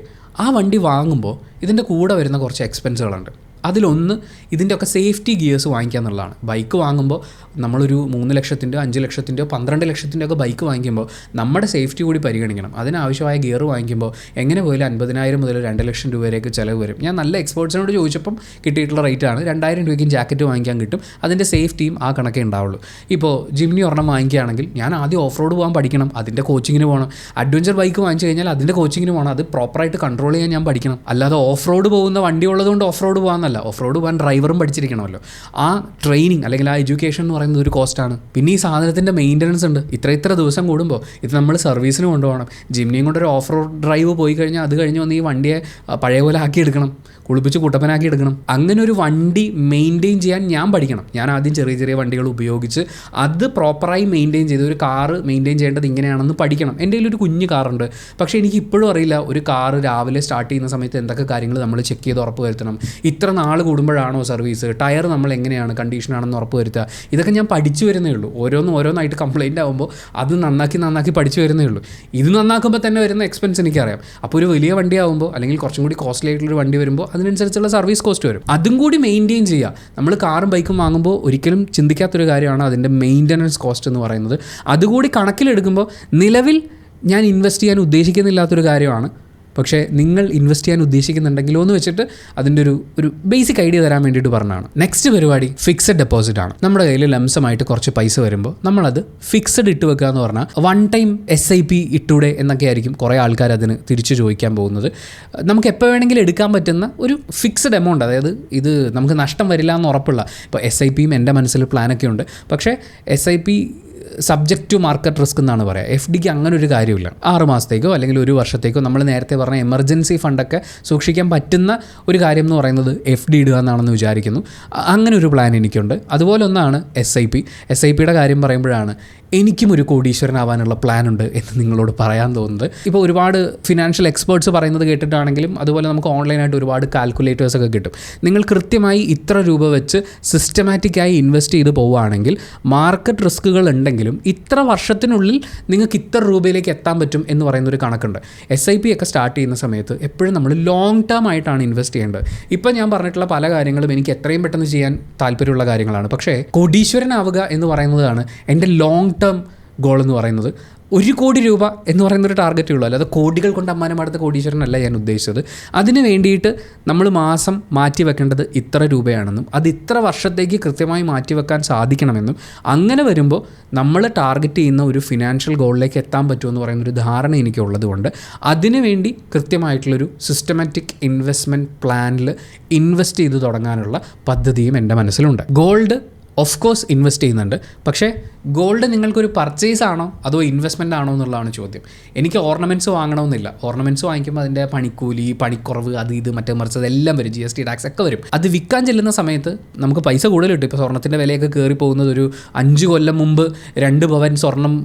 ആ വണ്ടി വാങ്ങുമ്പോൾ ഇതിൻ്റെ കൂടെ വരുന്ന കുറച്ച് എക്സ്പെൻസുകളുണ്ട്. അതിലൊന്ന് ഇതിൻ്റെയൊക്കെ സേഫ്റ്റി ഗിയേഴ്സ് വാങ്ങിക്കുക എന്നുള്ളതാണ്. ബൈക്ക് വാങ്ങുമ്പോൾ നമ്മളൊരു 3 ലക്ഷത്തിൻ്റെയോ 5 ലക്ഷത്തിൻ്റെയോ 12 ലക്ഷത്തിൻ്റെയോ ഒക്കെ ബൈക്ക് വാങ്ങിക്കുമ്പോൾ നമ്മുടെ സേഫ്റ്റി കൂടി പരിഗണിക്കണം. അതിനാവശ്യമായ ഗിയർ വാങ്ങിക്കുമ്പോൾ എങ്ങനെ പോയാലും 50,000 മുതൽ 2 ലക്ഷം രൂപ വരെയൊക്കെ ചിലവ് വരും. ഞാൻ നല്ല എക്സ്പേർട്സിനോട് ചോദിച്ചപ്പം കിട്ടിയിട്ടുള്ള റേറ്റാണ് 2,000 രൂപയ്ക്കും ജാക്കറ്റ് വാങ്ങിക്കാൻ കിട്ടും. അതിൻ്റെ സേഫ്റ്റിയും ആ കണക്കേ ഉണ്ടാവുള്ളൂ. ഇപ്പോൾ ജിംനി ഒരെണ്ണം വാങ്ങിക്കുകയാണെങ്കിൽ ഞാൻ ആദ്യം ഓഫ് റോഡ് പോകാൻ പഠിക്കണം, അതിൻ്റെ കോച്ചിങ്ങിന് പോകണം. അഡ്വഞ്ചർ ബൈക്ക് വാങ്ങിച്ചു കഴിഞ്ഞാൽ അതിൻ്റെ കോച്ചിങ്ങിന് പോകണം, അത് പ്രോപ്പറായിട്ട് കൺട്രോൾ ചെയ്യാൻ ഞാൻ പഠിക്കണം. അല്ലാതെ ഓഫ് റോഡ് പോകുന്ന വണ്ടി ഉള്ളതുകൊണ്ട് ഓഫ് റോഡ് പോകാമെന്നല്ല, ഓഫ് റോഡ് പോകാൻ ഡ്രൈവറും പഠിച്ചിരിക്കണമല്ലോ. ആ ട്രെയിനിങ് അല്ലെങ്കിൽ ആ എഡ്യൂക്കേഷൻ എന്ന് പറയുന്നത് ഒരു കോസ്റ്റാണ്. പിന്നെ ഈ സാധനത്തിൻ്റെ മെയിൻ്റനൻസ് ഉണ്ട്. ഇത്ര ദിവസം കൂടുമ്പോൾ ഇത് നമ്മൾ സർവീസിന് കൊണ്ടുപോകണം. ജിംനിയും കൊണ്ട് ഒരു ഓഫ് റോഡ് ഡ്രൈവ് പോയി കഴിഞ്ഞാൽ അത് കഴിഞ്ഞ് വന്ന് ഈ വണ്ടിയെ പഴയ പോലെ ആക്കിയെടുക്കണം, കുളിപ്പിച്ച് കുട്ടപ്പനാക്കി എടുക്കണം. അങ്ങനെ ഒരു വണ്ടി മെയിൻറ്റെയിൻ ചെയ്യാൻ ഞാൻ പഠിക്കണം. ഞാൻ ആദ്യം ചെറിയ വണ്ടികൾ ഉപയോഗിച്ച് അത് പ്രോപ്പറായി മെയിൻറ്റെയിൻ ചെയ്ത് ഒരു കാറ് മെയിൻറ്റെയിൻ ചെയ്യേണ്ടത് ഇങ്ങനെയാണെന്ന് പഠിക്കണം. എൻ്റെ കയ്യിലൊരു കുഞ്ഞു കാറുണ്ട്, പക്ഷേ എനിക്ക് ഇപ്പോഴും അറിയില്ല ഒരു കാറ് രാവിലെ സ്റ്റാർട്ട് ചെയ്യുന്ന സമയത്ത് എന്തൊക്കെ കാര്യങ്ങൾ നമ്മൾ ചെക്ക് ചെയ്ത് ഉറപ്പ് വരുത്തണം, ഇത്ര നാൾ കൂടുമ്പോഴാണോ സർവീസ്, ടയർ നമ്മൾ എങ്ങനെയാണ് കണ്ടീഷനാണെന്ന് ഉറപ്പ് വരുത്തുക. ഇതൊക്കെ ഞാൻ പഠിച്ചു വരുന്നേ ഉള്ളൂ. ഓരോന്നായിട്ട് കംപ്ലയിൻ്റ് ആകുമ്പോൾ അത് നന്നാക്കി പഠിച്ചു വരുന്നേ ഉള്ളൂ. ഇത് നന്നാക്കുമ്പോൾ തന്നെ വരുന്ന എക്സ്പെൻസ് എനിക്കറിയാം. അപ്പോൾ ഒരു വലിയ വണ്ടി ആകുമ്പോൾ അല്ലെങ്കിൽ കുറച്ചും കൂടി കോസ്റ്റ്ലി ആയിട്ടുള്ളൊരു വണ്ടി വരുമ്പോൾ അതിനനുസരിച്ചുള്ള സർവീസ് കോസ്റ്റ് വരും. അതും കൂടി മെയിൻറ്റെയിൻ ചെയ്യുക. നമ്മൾ കാറും ബൈക്കും വാങ്ങുമ്പോൾ ഒരിക്കലും ചിന്തിക്കാത്തൊരു കാര്യമാണ് അതിൻ്റെ മെയിൻ്റനൻസ് കോസ്റ്റ് എന്ന് പറയുന്നത്. അതുകൂടി കണക്കിലെടുക്കുമ്പോൾ നിലവിൽ ഞാൻ ഇൻവെസ്റ്റ് ചെയ്യാൻ ഉദ്ദേശിക്കുന്നില്ലാത്തൊരു കാര്യമാണ്. പക്ഷേ നിങ്ങൾ ഇൻവെസ്റ്റ് ചെയ്യാൻ ഉദ്ദേശിക്കുന്നുണ്ടെങ്കിലോ എന്ന് വെച്ചിട്ട് അതിൻ്റെ ഒരു ബേസിക് ഐഡിയ തരാൻ വേണ്ടിയിട്ട് പറഞ്ഞതാണ്. നെക്സ്റ്റ് പരിപാടി ഫിക്സഡ് ഡെപ്പോസിറ്റ് ആണ്. നമ്മുടെ കയ്യിൽ ലംസമായിട്ട് കുറച്ച് പൈസ വരുമ്പോൾ നമ്മളത് ഫിക്സഡ് ഇട്ട് വെക്കുക എന്ന് പറഞ്ഞാൽ വൺ ടൈം SIP ഇട്ടൂടെ എന്നൊക്കെ ആയിരിക്കും കുറേ ആൾക്കാർ അതിന് തിരിച്ചു ചോദിക്കാൻ പോകുന്നത്. നമുക്ക് എപ്പോൾ വേണമെങ്കിലും എടുക്കാൻ പറ്റുന്ന ഒരു ഫിക്സഡ് എമൗണ്ട്, അതായത് ഇത് നമുക്ക് നഷ്ടം വരില്ല എന്ന് ഉറപ്പുള്ള. ഇപ്പോൾ SIPയും എൻ്റെ മനസ്സിൽ പ്ലാനൊക്കെ ഉണ്ട്. പക്ഷേ SIP subject to market risk എന്നാണ് പറയുക. FDക്ക് അങ്ങനെ ഒരു കാര്യമില്ല. 6 മാസത്തേക്കോ അല്ലെങ്കിൽ 1 വർഷത്തേക്കോ നമ്മൾ നേരത്തെ പറഞ്ഞ എമർജൻസി ഫണ്ടൊക്കെ സൂക്ഷിക്കാൻ പറ്റുന്ന ഒരു കാര്യം എന്ന് പറയുന്നത് FD ഇടുക എന്നാണെന്ന് വിചാരിക്കുന്നു. അങ്ങനെ ഒരു പ്ലാൻ എനിക്കുണ്ട്. അതുപോലെ ഒന്നാണ് SIPയുടെ കാര്യം പറയുമ്പോഴാണ് എനിക്കും ഒരു കോടീശ്വരനാവാനുള്ള പ്ലാനുണ്ട് എന്ന് നിങ്ങളോട് പറയാൻ തോന്നുന്നത്. ഇപ്പോൾ ഒരുപാട് ഫിനാൻഷ്യൽ എക്സ്പേർട്സ് പറയുന്നത് കേട്ടിട്ടാണെങ്കിലും അതുപോലെ നമുക്ക് ഓൺലൈനായിട്ട് ഒരുപാട് കാൽക്കുലേറ്റേഴ്സൊക്കെ കിട്ടും. നിങ്ങൾ കൃത്യമായി ഇത്ര രൂപ വെച്ച് സിസ്റ്റമാറ്റിക്കായി ഇൻവെസ്റ്റ് ചെയ്ത് പോവുകയാണെങ്കിൽ മാർക്കറ്റ് റിസ്കുകൾ ഉണ്ടെങ്കിലും ഇത്ര വർഷത്തിനുള്ളിൽ നിങ്ങൾക്ക് ഇത്ര രൂപയിലേക്ക് എത്താൻ പറ്റും എന്ന് പറയുന്നൊരു കണക്കുണ്ട്. SIP ഒക്കെ സ്റ്റാർട്ട് ചെയ്യുന്ന സമയത്ത് എപ്പോഴും നമ്മൾ ലോങ് ടേം ആയിട്ടാണ് ഇൻവെസ്റ്റ് ചെയ്യേണ്ടത്. ഇപ്പം ഞാൻ പറഞ്ഞിട്ടുള്ള പല കാര്യങ്ങളും എനിക്ക് എത്രയും പെട്ടെന്ന് ചെയ്യാൻ താല്പര്യമുള്ള കാര്യങ്ങളാണ്. പക്ഷേ കോടീശ്വരനാവുക എന്ന് പറയുന്നതാണ് എൻ്റെ ലോങ് ടേം ഗോൾ എന്ന് പറയുന്നത്. 1 കോടി രൂപ എന്ന് പറയുന്നൊരു ടാർഗറ്റേ ഉള്ളൂ, അല്ലാതെ കോടികൾ കൊണ്ട് അമ്മാനമാടുത്ത കോടീശ്വരനല്ല ഞാൻ ഉദ്ദേശിച്ചത്. അതിന് വേണ്ടിയിട്ട് നമ്മൾ മാസം മാറ്റി വെക്കേണ്ടത് ഇത്ര രൂപയാണെന്നും അത് ഇത്ര വർഷത്തേക്ക് കൃത്യമായി മാറ്റിവെക്കാൻ സാധിക്കണമെന്നും അങ്ങനെ വരുമ്പോൾ നമ്മൾ ടാർഗറ്റ് ചെയ്യുന്ന ഒരു ഫിനാൻഷ്യൽ ഗോളിലേക്ക് എത്താൻ പറ്റുമെന്ന് പറയുന്നൊരു ധാരണ എനിക്കുള്ളത് കൊണ്ട് അതിനു വേണ്ടി കൃത്യമായിട്ടുള്ളൊരു സിസ്റ്റമാറ്റിക് ഇൻവെസ്റ്റ്മെൻറ്റ് പ്ലാനിൽ ഇൻവെസ്റ്റ് ചെയ്ത് തുടങ്ങാനുള്ള പദ്ധതിയും എൻ്റെ മനസ്സിലുണ്ട്. ഗോൾഡ് ഓഫ് കോഴ്സ് ഇൻവെസ്റ്റ് ചെയ്യുന്നുണ്ട്. പക്ഷേ ഗോൾഡ് നിങ്ങൾക്കൊരു പർച്ചേസ് ആണോ അതോ ഇൻവെസ്റ്റ്മെൻ്റ് ആണോ എന്നുള്ളതാണ് ചോദ്യം. എനിക്ക് ഓർണമെൻറ്റ്സ് വാങ്ങണമെന്നില്ല. ഓർണമെൻറ്റ്സ് വാങ്ങിക്കുമ്പോൾ അതിൻ്റെ പണിക്കൂലി, പണിക്കുറവ്, അത് ഇത് മറ്റേ മറിച്ച് അതെല്ലാം വരും, GST ടാക്സ് ഒക്കെ വരും. അത് വിൽക്കാൻ ചെല്ലുന്ന സമയത്ത് നമുക്ക് പൈസ കൂടുതൽ കിട്ടും. ഇപ്പോൾ സ്വർണ്ണത്തിൻ്റെ വിലയൊക്കെ കയറി പോകുന്നത് ഒരു 5 കൊല്ലം മുമ്പ് 2 പവൻ സ്വർണം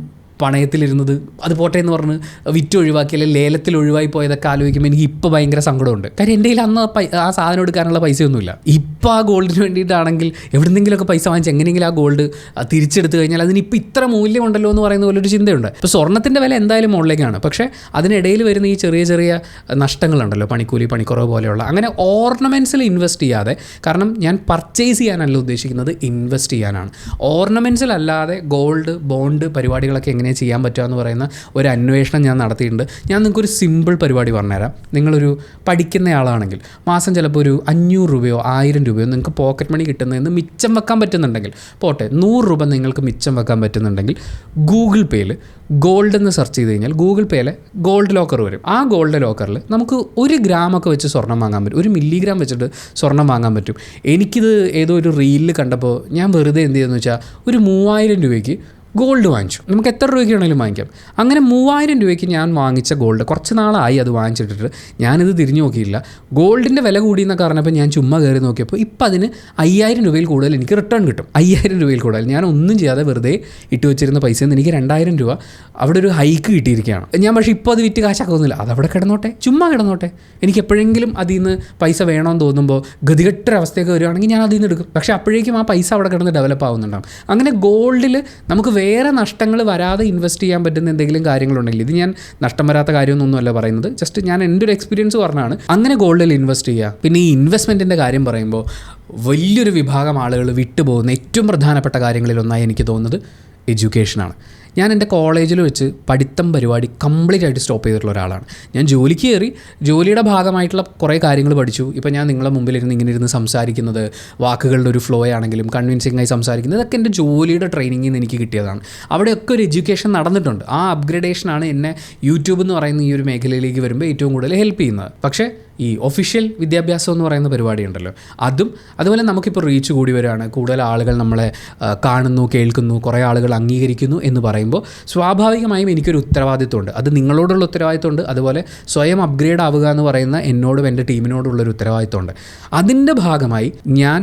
പണയത്തിലിരുന്നത് അത് പോട്ടെ എന്ന് പറഞ്ഞ് വിറ്റ് ഒഴിവാക്കി അല്ലെങ്കിൽ ലേലത്തിൽ ഒഴിവായി പോയതൊക്കെ ആലോചിക്കുമ്പോൾ എനിക്ക് ഇപ്പോൾ ഭയങ്കര സങ്കടമുണ്ട്. കാര്യം എൻ്റെ കയ്യിൽ അന്ന് ആ സാധനം എടുക്കാനുള്ള പൈസയൊന്നുമില്ല. ഇപ്പോൾ ആ ഗോൾഡിന് വേണ്ടിയിട്ടാണെങ്കിൽ എവിടെന്നെങ്കിലുമൊക്കെ പൈസ വാങ്ങിച്ച് എങ്ങനെയെങ്കിലും ആ ഗോൾഡ് തിരിച്ചെടുത്ത് കഴിഞ്ഞാൽ അതിനിപ്പോൾ ഇത്ര മൂല്യമുണ്ടല്ലോ എന്ന് പറയുന്ന പോലെ ഒരു ചിന്തയുണ്ട്. ഇപ്പോൾ സ്വർണ്ണത്തിൻ്റെ വില എന്തായാലും മുകളിലേക്കാണ്. പക്ഷേ അതിനിടയിൽ വരുന്ന ഈ ചെറിയ നഷ്ടങ്ങളുണ്ടല്ലോ, പണിക്കൂലി, പണിക്കുറവ് പോലെയുള്ള, അങ്ങനെ ഓർണമെൻറ്റ്സിൽ ഇൻവെസ്റ്റ് ചെയ്യാതെ, കാരണം ഞാൻ പർച്ചേസ് ചെയ്യാനല്ല ഉദ്ദേശിക്കുന്നത്, ഇൻവെസ്റ്റ് ചെയ്യാനാണ്. ഓർണമെൻറ്റ്സിലല്ലാതെ ഗോൾഡ്, ബോണ്ട് പരിപാടികളൊക്കെ എങ്ങനെ ചെയ്യാൻ പറ്റുക എന്ന് പറയുന്ന ഒരു അന്വേഷണം ഞാൻ നടത്തിയിട്ടുണ്ട്. ഞാൻ നിങ്ങൾക്കൊരു സിമ്പിൾ പരിപാടി പറഞ്ഞുതരാം. നിങ്ങളൊരു പഠിക്കുന്നയാളാണെങ്കിൽ മാസം ചിലപ്പോൾ ഒരു 500 രൂപയോ 1000 രൂപയോ നിങ്ങൾക്ക് പോക്കറ്റ് മണി കിട്ടുന്നതെന്ന് മിച്ചം വെക്കാൻ പറ്റുന്നുണ്ടെങ്കിൽ, പോട്ടെ 100 രൂപ നിങ്ങൾക്ക് മിച്ചം വെക്കാൻ പറ്റുന്നുണ്ടെങ്കിൽ ഗൂഗിൾ പേയിൽ ഗോൾഡ് എന്ന് സെർച്ച് ചെയ്ത് കഴിഞ്ഞാൽ ഗൂഗിൾ പേയിലെ ഗോൾഡ് ലോക്കർ വരും. ആ ഗോൾഡ് ലോക്കറിൽ നമുക്ക് 1 ഗ്രാമൊക്കെ വെച്ച് സ്വർണ്ണം വാങ്ങാൻ പറ്റും, 1 മില്ലിഗ്രാം വെച്ചിട്ട് സ്വർണ്ണം വാങ്ങാൻ പറ്റും. എനിക്കിത് ഏതോ ഒരു റീലിൽ കണ്ടപ്പോൾ ഞാൻ വെറുതെ എന്ത് ചെയ്തെന്ന് വെച്ചാൽ ഒരു 3000 രൂപയ്ക്ക് ഗോൾഡ് വാങ്ങിച്ചു. നമുക്ക് എത്ര രൂപയ്ക്ക് വേണമെങ്കിലും വാങ്ങിക്കാം. അങ്ങനെ 3000 രൂപയ്ക്ക് ഞാൻ വാങ്ങിച്ച ഗോൾഡ് കുറച്ച് നാളായി അത് വാങ്ങിച്ചിട്ടിട്ട് ഞാനിത് തിരിഞ്ഞു നോക്കിയില്ല. ഗോൾഡിൻ്റെ വില കൂടിയെന്നൊക്കെ പറഞ്ഞപ്പോൾ ഞാൻ ചുമ്മാ കയറി നോക്കിയപ്പോൾ ഇപ്പം അതിന് 5000 രൂപയിൽ കൂടുതൽ എനിക്ക് റിട്ടേൺ കിട്ടും. 5000 രൂപയിൽ കൂടുതൽ ഞാൻ ഒന്നും ചെയ്യാതെ വെറുതെ ഇട്ട് വെച്ചിരുന്ന പൈസയിൽ നിന്ന് എനിക്ക് 2000 രൂപ അവിടെ ഒരു ഹൈക്ക് കിട്ടിയിരിക്കുകയാണ്. ഞാൻ പക്ഷേ ഇപ്പോൾ അത് വിറ്റ് കാശാക്കുന്നില്ല, അതവിടെ കിടന്നോട്ടെ, ചുമ്മാ കിടന്നോട്ടെ. എനിക്ക് എപ്പോഴെങ്കിലും അതിൽ നിന്ന് പൈസ വേണമെന്ന് തോന്നുമ്പോൾ ഗതികെട്ടൊരവസ്ഥയൊക്കെ വരികയാണെങ്കിൽ ഞാൻ അതിൽ നിന്ന് എടുക്കും. പക്ഷേ അപ്പോഴേക്കും ആ പൈസ അവിടെ കിടന്ന് ഡെവലപ്പ് ആവുന്നുണ്ടാകും. അങ്ങനെ ഗോൾഡിൽ നമുക്ക് വേറെ നഷ്ടങ്ങൾ വരാതെ ഇൻവെസ്റ്റ് ചെയ്യാൻ പറ്റുന്ന എന്തെങ്കിലും കാര്യങ്ങളുണ്ടെങ്കിൽ, ഇത് ഞാൻ നഷ്ടം വരാത്ത കാര്യമൊന്നുമല്ല പറയുന്നത്, ജസ്റ്റ് ഞാൻ എൻ്റെ ഒരു എക്സ്പീരിയൻസ് പറഞ്ഞാണ്, അങ്ങനെ ഗോൾഡിൽ ഇൻവെസ്റ്റ് ചെയ്യുക. പിന്നെ ഈ ഇൻവെസ്റ്റ്മെൻറ്റിൻ്റെ കാര്യം പറയുമ്പോൾ വലിയൊരു വിഭാഗം ആളുകൾ വിട്ടുപോകുന്ന ഏറ്റവും പ്രധാനപ്പെട്ട കാര്യങ്ങളിലൊന്നായി എനിക്ക് തോന്നുന്നത് എഡ്യൂക്കേഷനാണ്. ഞാൻ എൻ്റെ കോളേജിൽ വെച്ച് പഠിത്തം പരിപാടി കംപ്ലീറ്റ് ആയിട്ട് സ്റ്റോപ്പ് ചെയ്തിട്ടുള്ള ഒരാളാണ്. ഞാൻ ജോലിക്ക് കയറി, ജോലിയുടെ ഭാഗമായിട്ടുള്ള കുറേ കാര്യങ്ങൾ പഠിച്ചു. ഇപ്പോൾ ഞാൻ നിങ്ങളുടെ മുമ്പിലിരുന്ന് ഇങ്ങനെ ഇരുന്ന് സംസാരിക്കുന്നത്, വാക്കുകളുടെ ഒരു ഫ്ലോ ആണെങ്കിലും കൺവിൻസിംഗ് ആയി സംസാരിക്കുന്നത്, ഇതൊക്കെ എൻ്റെ ജോലിയുടെ ട്രെയിനിങ്ങിൽ നിന്ന് എനിക്ക് കിട്ടിയതാണ്. അവിടെയൊക്കെ ഒരു എഡ്യൂക്കേഷൻ നടന്നിട്ടുണ്ട്. ആ അപ്ഗ്രഡേഷനാണ് എന്നെ യൂട്യൂബ് എന്ന് പറയുന്ന ഈ ഒരു മേഖലയിലേക്ക് വരുമ്പോൾ ഏറ്റവും കൂടുതൽ ഹെൽപ്പ് ചെയ്യുന്നത്. പക്ഷേ ഈ ഒഫീഷ്യൽ വിദ്യാഭ്യാസം എന്ന് പറയുന്ന പരിപാടി ഉണ്ടല്ലോ, അതുപോലെ നമുക്കിപ്പോൾ റീച്ച് കൂടി വരികയാണ്, കൂടുതൽ ആളുകൾ നമ്മളെ കാണുന്നു, കേൾക്കുന്നു, കുറേ ആളുകൾ അംഗീകരിക്കുന്നു എന്ന് പറയുമ്പോൾ സ്വാഭാവികമായും എനിക്കൊരു ഉത്തരവാദിത്വമുണ്ട്. അത് നിങ്ങളോടുള്ള ഉത്തരവാദിത്വമുണ്ട്, അതുപോലെ സ്വയം അപ്ഗ്രേഡ് ആവുക എന്ന് പറയുന്ന എന്നോടും എൻ്റെ ടീമിനോടുള്ളൊരു ഉത്തരവാദിത്വമുണ്ട്. അതിൻ്റെ ഭാഗമായി ഞാൻ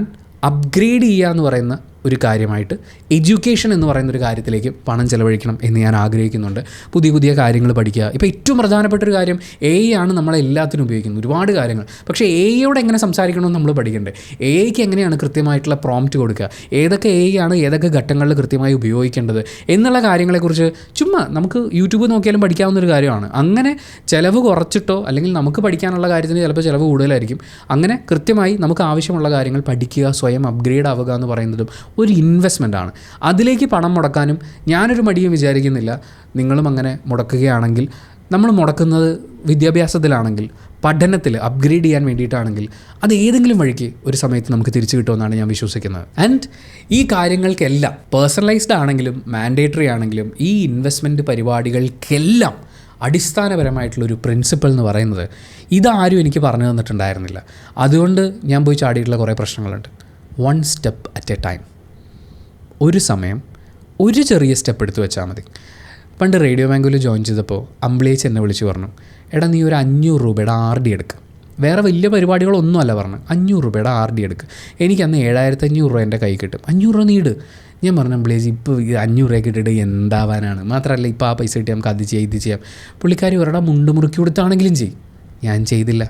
അപ്ഗ്രേഡ് ചെയ്യുക എന്ന് പറയുന്ന ഒരു കാര്യമായിട്ട് എഡ്യൂക്കേഷൻ എന്ന് പറയുന്നൊരു കാര്യത്തിലേക്ക് പണം ചെലവഴിക്കണം എന്ന് ഞാൻ ആഗ്രഹിക്കുന്നുണ്ട്. പുതിയ പുതിയ കാര്യങ്ങൾ പഠിക്കുക. ഇപ്പോൾ ഏറ്റവും പ്രധാനപ്പെട്ടൊരു കാര്യം AI ആണ് നമ്മളെല്ലാത്തിനും ഉപയോഗിക്കുന്നത്, ഒരുപാട് കാര്യങ്ങൾ. പക്ഷേ AIയോട് എങ്ങനെ സംസാരിക്കണമെന്ന് നമ്മൾ പഠിക്കണ്ടേ? AIക്ക് എങ്ങനെയാണ് കൃത്യമായിട്ടുള്ള പ്രോംപ്റ്റ് കൊടുക്കുക, ഏതൊക്കെ AI ആണ് ഏതൊക്കെ ഘട്ടങ്ങളിൽ കൃത്യമായി ഉപയോഗിക്കേണ്ടത് എന്നുള്ള കാര്യങ്ങളെക്കുറിച്ച് ചുമ്മാ നമുക്ക് യൂട്യൂബ് നോക്കിയാലും പഠിക്കാവുന്നൊരു കാര്യമാണ്. അങ്ങനെ ചിലവ് കുറച്ചിട്ടോ അല്ലെങ്കിൽ നമുക്ക് പഠിക്കാനുള്ള കാര്യത്തിന് ചിലപ്പോൾ ചിലവ് കൂടുതലായിരിക്കും. അങ്ങനെ കൃത്യമായി നമുക്ക് ആവശ്യമുള്ള കാര്യങ്ങൾ പഠിക്കുക, സ്വയം അപ്ഗ്രേഡ് ആവുക എന്ന് പറയുന്നതും ഒരു ഇൻവെസ്റ്റ്മെൻറ്റാണ്. അതിലേക്ക് പണം മുടക്കാനും ഞാനൊരു മടിയും വിചാരിക്കുന്നില്ല. നിങ്ങളും അങ്ങനെ മുടക്കുകയാണെങ്കിൽ, നമ്മൾ മുടക്കുന്നത് വിദ്യാഭ്യാസത്തിലാണെങ്കിൽ, പഠനത്തിൽ അപ്ഗ്രേഡ് ചെയ്യാൻ വേണ്ടിയിട്ടാണെങ്കിൽ, അത് ഏതെങ്കിലും വഴിക്ക് ഒരു സമയത്ത് നമുക്ക് തിരിച്ചു കിട്ടുമെന്നാണ് ഞാൻ വിശ്വസിക്കുന്നത്. ആൻഡ് ഈ കാര്യങ്ങൾക്കെല്ലാം പേഴ്സണലൈസ്ഡ് ആണെങ്കിലും മാൻഡേറ്ററി ആണെങ്കിലും ഈ ഇൻവെസ്റ്റ്മെൻറ്റ് പരിപാടികൾക്കെല്ലാം അടിസ്ഥാനപരമായിട്ടുള്ളൊരു പ്രിൻസിപ്പിൾ എന്ന് പറയുന്നത് ഇതാരും എനിക്ക് പറഞ്ഞു തന്നിട്ടുണ്ടായിരുന്നില്ല. അതുകൊണ്ട് ഞാൻ പോയി ചാടിയിട്ടുള്ള കുറേ പ്രശ്നങ്ങളുണ്ട്. 1 സ്റ്റെപ്പ് അറ്റ് എ ടൈം. ഒരു സമയം ഒരു ചെറിയ സ്റ്റെപ്പ് എടുത്ത് വെച്ചാൽ മതി. പണ്ട് റേഡിയോ ബാങ്കിൽ ജോയിൻ ചെയ്തപ്പോൾ അമ്പിളേച്ച് എന്നെ വിളിച്ച് പറഞ്ഞു, എടാ നീ ഒരു 500 രൂപയുടെ RD എടുക്കുക. വേറെ വലിയ പരിപാടികളൊന്നും അല്ല പറഞ്ഞു, 500 രൂപയുടെ RD എടുക്കുക. എനിക്കന്ന് 7500 രൂപ എൻ്റെ കൈ കിട്ടും, 500 രൂപ നീ ഇട്. ഞാൻ പറഞ്ഞു, അമ്പിളേജ് ഇപ്പോൾ 500 രൂപയ്ക്ക് ഇട്ടിട്ട് എന്താവാനാണ്, മാത്രമല്ല ഇപ്പോൾ ആ പൈസ കിട്ടി നമുക്ക് അത് ചെയ്യാം ഇത് ചെയ്യാം. പുള്ളിക്കാരി ഒരാടെ മുണ്ട് മുറുക്കി കൊടുത്താണെങ്കിലും ചെയ്യും. ഞാൻ ചെയ്തില്ല.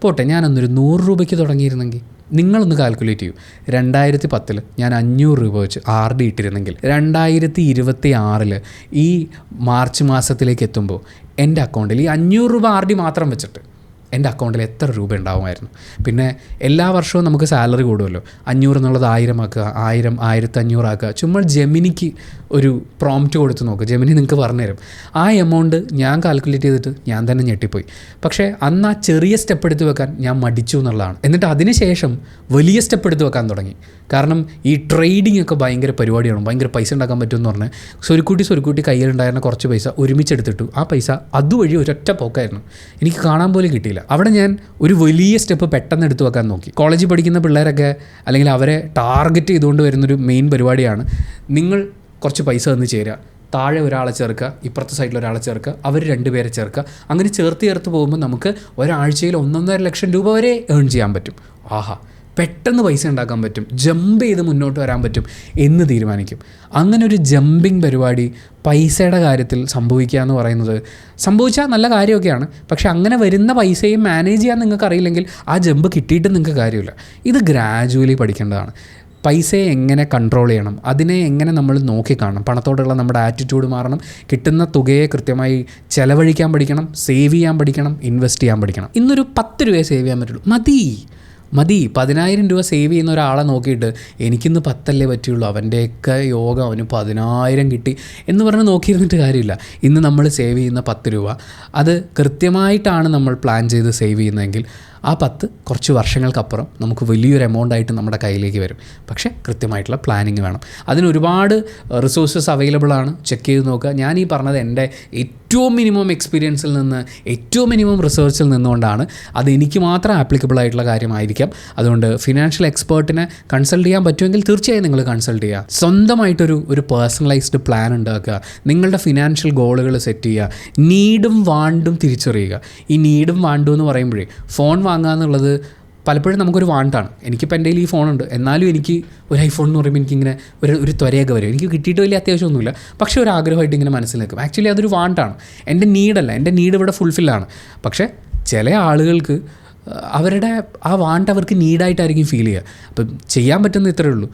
പോട്ടെ, ഞാനൊന്നൊരു 100 രൂപയ്ക്ക് തുടങ്ങിയിരുന്നെങ്കിൽ. നിങ്ങളൊന്ന് കാൽക്കുലേറ്റ് ചെയ്യൂ. 2010 ഞാൻ 500 രൂപ വെച്ച് RD ഇട്ടിരുന്നെങ്കിൽ 2026 ഈ മാർച്ച് മാസത്തിലേക്ക് എത്തുമ്പോൾ എൻ്റെ അക്കൗണ്ടിൽ ഈ 500 രൂപ RD മാത്രം വെച്ചിട്ട് എൻ്റെ അക്കൗണ്ടിൽ എത്ര രൂപ ഉണ്ടാവുമായിരുന്നു? പിന്നെ എല്ലാ വർഷവും നമുക്ക് സാലറി കൂടുമല്ലോ. 500 എന്നുള്ളത് 1000 ആക്കുക, 1000 1500 ആക്കുക. ചുമ്മാ ജെമിനിക്ക് ഒരു പ്രോംപ്റ്റ് കൊടുത്ത് നോക്കുക, ജെമിനി നിങ്ങൾക്ക് പറഞ്ഞുതരും. ആ എമൗണ്ട് ഞാൻ കാൽക്കുലേറ്റ് ചെയ്തിട്ട് ഞാൻ തന്നെ ഞെട്ടിപ്പോയി. പക്ഷേ അന്ന് ആ ചെറിയ സ്റ്റെപ്പ് എടുത്ത് വെക്കാൻ ഞാൻ മടിച്ചു എന്നുള്ളതാണ്. എന്നിട്ട് അതിന് ശേഷം വലിയ സ്റ്റെപ്പ് എടുത്ത് വെക്കാൻ തുടങ്ങി. കാരണം ഈ ട്രേഡിംഗ് ഒക്കെ ഭയങ്കര പരിപാടിയാണ്, ഭയങ്കര പൈസ ഉണ്ടാക്കാൻ പറ്റുമെന്ന് പറഞ്ഞ് സ്വരുക്കൂട്ടി കയ്യിലുണ്ടായിരുന്ന കുറച്ച് പൈസ ഒരുമിച്ചെടുത്തിട്ടു. ആ പൈസ അതുവഴി ഒരൊറ്റ പോക്കായിരുന്നു, എനിക്ക് കാണാൻ പോലും കിട്ടിയില്ല. അവിടെ ഞാൻ ഒരു വലിയ സ്റ്റെപ്പ് പെട്ടെന്ന് എടുത്തു വെക്കാൻ നോക്കി. കോളേജിൽ പഠിക്കുന്ന പിള്ളേരൊക്കെ അല്ലെങ്കിൽ അവരെ ടാർഗറ്റ് ചെയ്തുകൊണ്ട് വരുന്നൊരു മെയിൻ പരിപാടിയാണ്, നിങ്ങൾ കുറച്ച് പൈസ തന്ന് ചേരുക, താഴെ ഒരാളെ ചേർക്കുക, ഇപ്പുറത്തെ സൈഡിൽ ഒരാളെ ചേർക്കുക, അവർ 2 പേരെ ചേർക്കുക. അങ്ങനെ ചേർത്ത് പോകുമ്പോൾ നമുക്ക് ഒരാഴ്ചയിൽ 1.5 ലക്ഷം രൂപ വരെ ഏൺ ചെയ്യാൻ പറ്റും. ആഹാ, പെട്ടെന്ന് പൈസ ഉണ്ടാക്കാൻ പറ്റും, ജമ്പ് ചെയ്ത് മുന്നോട്ട് വരാൻ പറ്റും എന്ന് തീരുമാനിക്കും. അങ്ങനെ ഒരു ജമ്പിങ് പരിപാടി പൈസയുടെ കാര്യത്തിൽ സംഭവിക്കുക എന്ന് പറയുന്നത് സംഭവിച്ചാൽ നല്ല കാര്യമൊക്കെയാണ്. പക്ഷേ അങ്ങനെ വരുന്ന പൈസയും മാനേജ് ചെയ്യാൻ നിങ്ങൾക്ക് അറിയില്ലെങ്കിൽ ആ ജമ്പ് കിട്ടിയിട്ട് നിങ്ങൾക്ക് കാര്യമില്ല. ഇത് ഗ്രാജുവലി പഠിക്കേണ്ടതാണ്. പൈസയെ എങ്ങനെ കൺട്രോൾ ചെയ്യണം, അതിനെ എങ്ങനെ നമ്മൾ നോക്കിക്കാണണം, പണത്തോടുള്ള നമ്മുടെ ആറ്റിറ്റ്യൂഡ് മാറണം, കിട്ടുന്ന തുകയെ കൃത്യമായി ചെലവഴിക്കാൻ പഠിക്കണം, സേവ് ചെയ്യാൻ പഠിക്കണം, ഇൻവെസ്റ്റ് ചെയ്യാൻ പഠിക്കണം. ഇന്നൊരു 10 രൂപയെ സേവ് ചെയ്യാൻ പറ്റുള്ളൂ, മതി. 10,000 രൂപ സേവ് ചെയ്യുന്ന ഒരാളെ നോക്കിയിട്ട് എനിക്കിന്ന് 10 പറ്റുള്ളൂ, അവൻ്റെയൊക്കെ യോഗ അവന് 10,000 കിട്ടി എന്ന് പറഞ്ഞ് നോക്കിയിരുന്നിട്ട് കാര്യമില്ല. ഇന്ന് നമ്മൾ സേവ് ചെയ്യുന്ന 10 രൂപ അത് കൃത്യമായിട്ടാണ് നമ്മൾ പ്ലാൻ ചെയ്ത് സേവ് ചെയ്യുന്നതെങ്കിൽ ആ 10 കുറച്ച് വർഷങ്ങൾക്കപ്പുറം നമുക്ക് വലിയൊരു എമൗണ്ടായിട്ട് നമ്മുടെ കയ്യിലേക്ക് വരും. പക്ഷേ കൃത്യമായിട്ടുള്ള പ്ലാനിങ് വേണം. അതിന് ഒരുപാട് റിസോഴ്സസ് അവൈലബിൾ ആണ്, ചെക്ക് ചെയ്ത് നോക്കുക. ഞാൻ ഈ പറഞ്ഞത് എൻ്റെ ഏറ്റവും മിനിമം എക്സ്പീരിയൻസിൽ നിന്ന്, ഏറ്റവും മിനിമം റിസർച്ചിൽ നിന്നുകൊണ്ടാണ്. അത് എനിക്ക് മാത്രം ആപ്ലിക്കബിൾ ആയിട്ടുള്ള കാര്യമായിരിക്കാം. അതുകൊണ്ട് ഫിനാൻഷ്യൽ എക്സ്പേർട്ടിനെ കൺസൾട്ട് ചെയ്യാൻ പറ്റുമെങ്കിൽ തീർച്ചയായും നിങ്ങൾ കൺസൾട്ട് ചെയ്യുക. സ്വന്തമായിട്ടൊരു പേഴ്സണലൈസ്ഡ് പ്ലാൻ ഉണ്ടാക്കുക, നിങ്ങളുടെ ഫിനാൻഷ്യൽ ഗോളുകൾ സെറ്റ് ചെയ്യുക, നീഡും വാണ്ടും തിരിച്ചറിയുക. ഈ നീഡും വാണ്ടും എന്ന് പറയുമ്പോഴേ ഫോൺ വാങ്ങുക എന്നുള്ളത് പലപ്പോഴും നമുക്കൊരു വാണ്ടാണ്. എനിക്കിപ്പോൾ എൻ്റെ കയ്യിൽ ഈ ഫോണുണ്ട്, എന്നാലും എനിക്ക് ഒരു ഐഫോൺ എന്ന് പറയുമ്പോൾ എനിക്കിങ്ങനെ ഒരു ത്വരയൊക്കെ വരും. എനിക്ക് കിട്ടിയിട്ട് വലിയ അത്യാവശ്യമൊന്നുമില്ല, പക്ഷേ ഒരു ആഗ്രഹമായിട്ട് ഇങ്ങനെ മനസ്സിൽ നിൽക്കും. ആക്ച്വലി അതൊരു വാണ്ടാണ്, എൻ്റെ നീഡല്ല. എൻ്റെ നീഡ് ഇവിടെ ഫുൾഫില്ലാണ്. പക്ഷേ ചില ആളുകൾക്ക് അവരുടെ ആ വാണ്ട് അവർക്ക് നീഡായിട്ടായിരിക്കും ഫീൽ ചെയ്യുക. അപ്പം ചെയ്യാൻ പറ്റുന്ന ഇത്രയേ ഉള്ളൂ,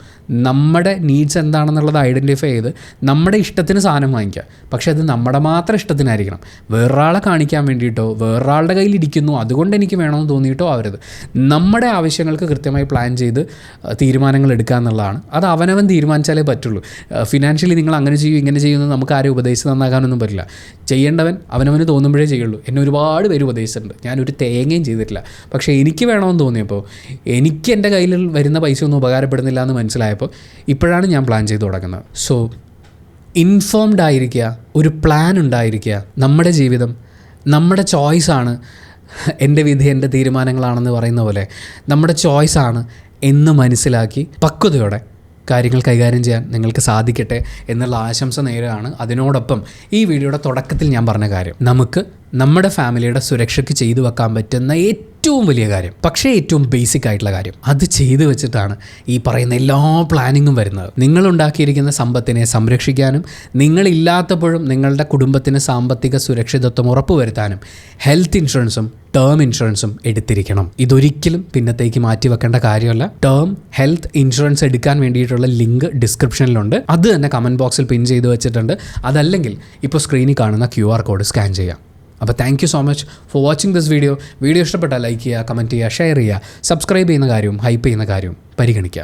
നമ്മുടെ നീഡ്സ് എന്താണെന്നുള്ളത് ഐഡൻറ്റിഫൈ ചെയ്ത് നമ്മുടെ ഇഷ്ടത്തിന് സാധനം വാങ്ങിക്കുക. പക്ഷേ അത് നമ്മുടെ മാത്രം ഇഷ്ടത്തിനായിരിക്കണം. വേറൊരാളെ കാണിക്കാൻ വേണ്ടിയിട്ടോ വേറൊരാളുടെ കയ്യിൽ ഇരിക്കുന്നു അതുകൊണ്ട് എനിക്ക് വേണമെന്ന് തോന്നിയിട്ടോ ആവരുത്. നമ്മുടെ ആവശ്യങ്ങൾക്ക് കൃത്യമായി പ്ലാൻ ചെയ്ത് തീരുമാനങ്ങൾ എടുക്കുക എന്നുള്ളതാണ്. അത് അവനവൻ തീരുമാനിച്ചാലേ പറ്റുള്ളൂ. ഫിനാൻഷ്യലി നിങ്ങൾ അങ്ങനെ ചെയ്യും ഇങ്ങനെ ചെയ്യുമെന്ന് നമുക്ക് ആരും ഉപദേശിച്ച് നന്നാക്കാനൊന്നും പറ്റില്ല. ചെയ്യേണ്ടവൻ അവനവന് തോന്നുമ്പോഴേ ചെയ്യുള്ളൂ. എന്നെ ഒരുപാട് പേര് ഉപദേശിച്ചിട്ടുണ്ട്, ഞാനൊരു തേങ്ങയും ചെയ്തിട്ടില്ല. പക്ഷേ എനിക്ക് വേണമെന്ന് തോന്നിയപ്പോൾ, എനിക്ക് എൻ്റെ കയ്യിൽ വരുന്ന പൈസ ഒന്നും ഉപകാരപ്പെടുന്നില്ല എന്ന് മനസ്സിലായപ്പോൾ ഇപ്പോഴാണ് ഞാൻ പ്ലാൻ ചെയ്ത് തുടങ്ങുന്നത്. സോ ഇൻഫോംഡ് ആയിരിക്കുക, ഒരു പ്ലാൻ ഉണ്ടായിരിക്കുക. നമ്മുടെ ജീവിതം നമ്മുടെ ചോയ്സാണ്, എൻ്റെ വിധി എൻ്റെ തീരുമാനങ്ങളാണെന്ന് പറയുന്ന പോലെ നമ്മുടെ ചോയ്സാണ് എന്ന് മനസ്സിലാക്കി പക്വതയോടെ കാര്യങ്ങൾ കൈകാര്യം ചെയ്യാൻ നിങ്ങൾക്ക് സാധിക്കട്ടെ എന്നുള്ള ആശംസ നേരെയാണ്. അതിനോടൊപ്പം ഈ വീഡിയോയുടെ തുടക്കത്തിൽ ഞാൻ പറഞ്ഞ കാര്യം, നമുക്ക് നമ്മുടെ ഫാമിലിയുടെ സുരക്ഷയ്ക്ക് ചെയ്തു വെക്കാൻ പറ്റുന്ന ഏറ്റവും വലിയ കാര്യം, പക്ഷേ ഏറ്റവും ബേസിക് ആയിട്ടുള്ള കാര്യം, അത് ചെയ്തു വെച്ചിട്ടാണ് ഈ പറയുന്ന എല്ലാ പ്ലാനിങ്ങും വരുന്നത്. നിങ്ങളുണ്ടാക്കിയിരിക്കുന്ന സമ്പത്തിനെ സംരക്ഷിക്കാനും നിങ്ങളില്ലാത്തപ്പോഴും നിങ്ങളുടെ കുടുംബത്തിന് സാമ്പത്തിക സുരക്ഷിതത്വം ഉറപ്പുവരുത്താനും ഹെൽത്ത് ഇൻഷുറൻസും ടേം ഇൻഷുറൻസും എടുത്തിരിക്കണം. ഇതൊരിക്കലും പിന്നത്തേക്ക് മാറ്റി വെക്കേണ്ട കാര്യമല്ല. ടേം ഹെൽത്ത് ഇൻഷുറൻസ് എടുക്കാൻ വേണ്ടിയിട്ടുള്ള ലിങ്ക് ഡിസ്ക്രിപ്ഷനിലുണ്ട്. അത് തന്നെ കമൻറ്റ് ബോക്സിൽ പിൻ ചെയ്ത് വെച്ചിട്ടുണ്ട്. അതല്ലെങ്കിൽ ഇപ്പോൾ സ്ക്രീനിൽ കാണുന്ന QR കോഡ് സ്കാൻ ചെയ്യാം. അപ്പോൾ thank you so much for watching this video. Video ഇഷ്ടപ്പെട്ടാൽ ലൈക്ക് ചെയ്യുക, കമൻറ്റ് ചെയ്യുക, ഷെയർ ചെയ്യുക, സബ്സ്ക്രൈബ് ചെയ്യുന്ന കാര്യവും ഹൈപ്പ് ചെയ്യുന്ന കാര്യവും പരിഗണിക്കുക.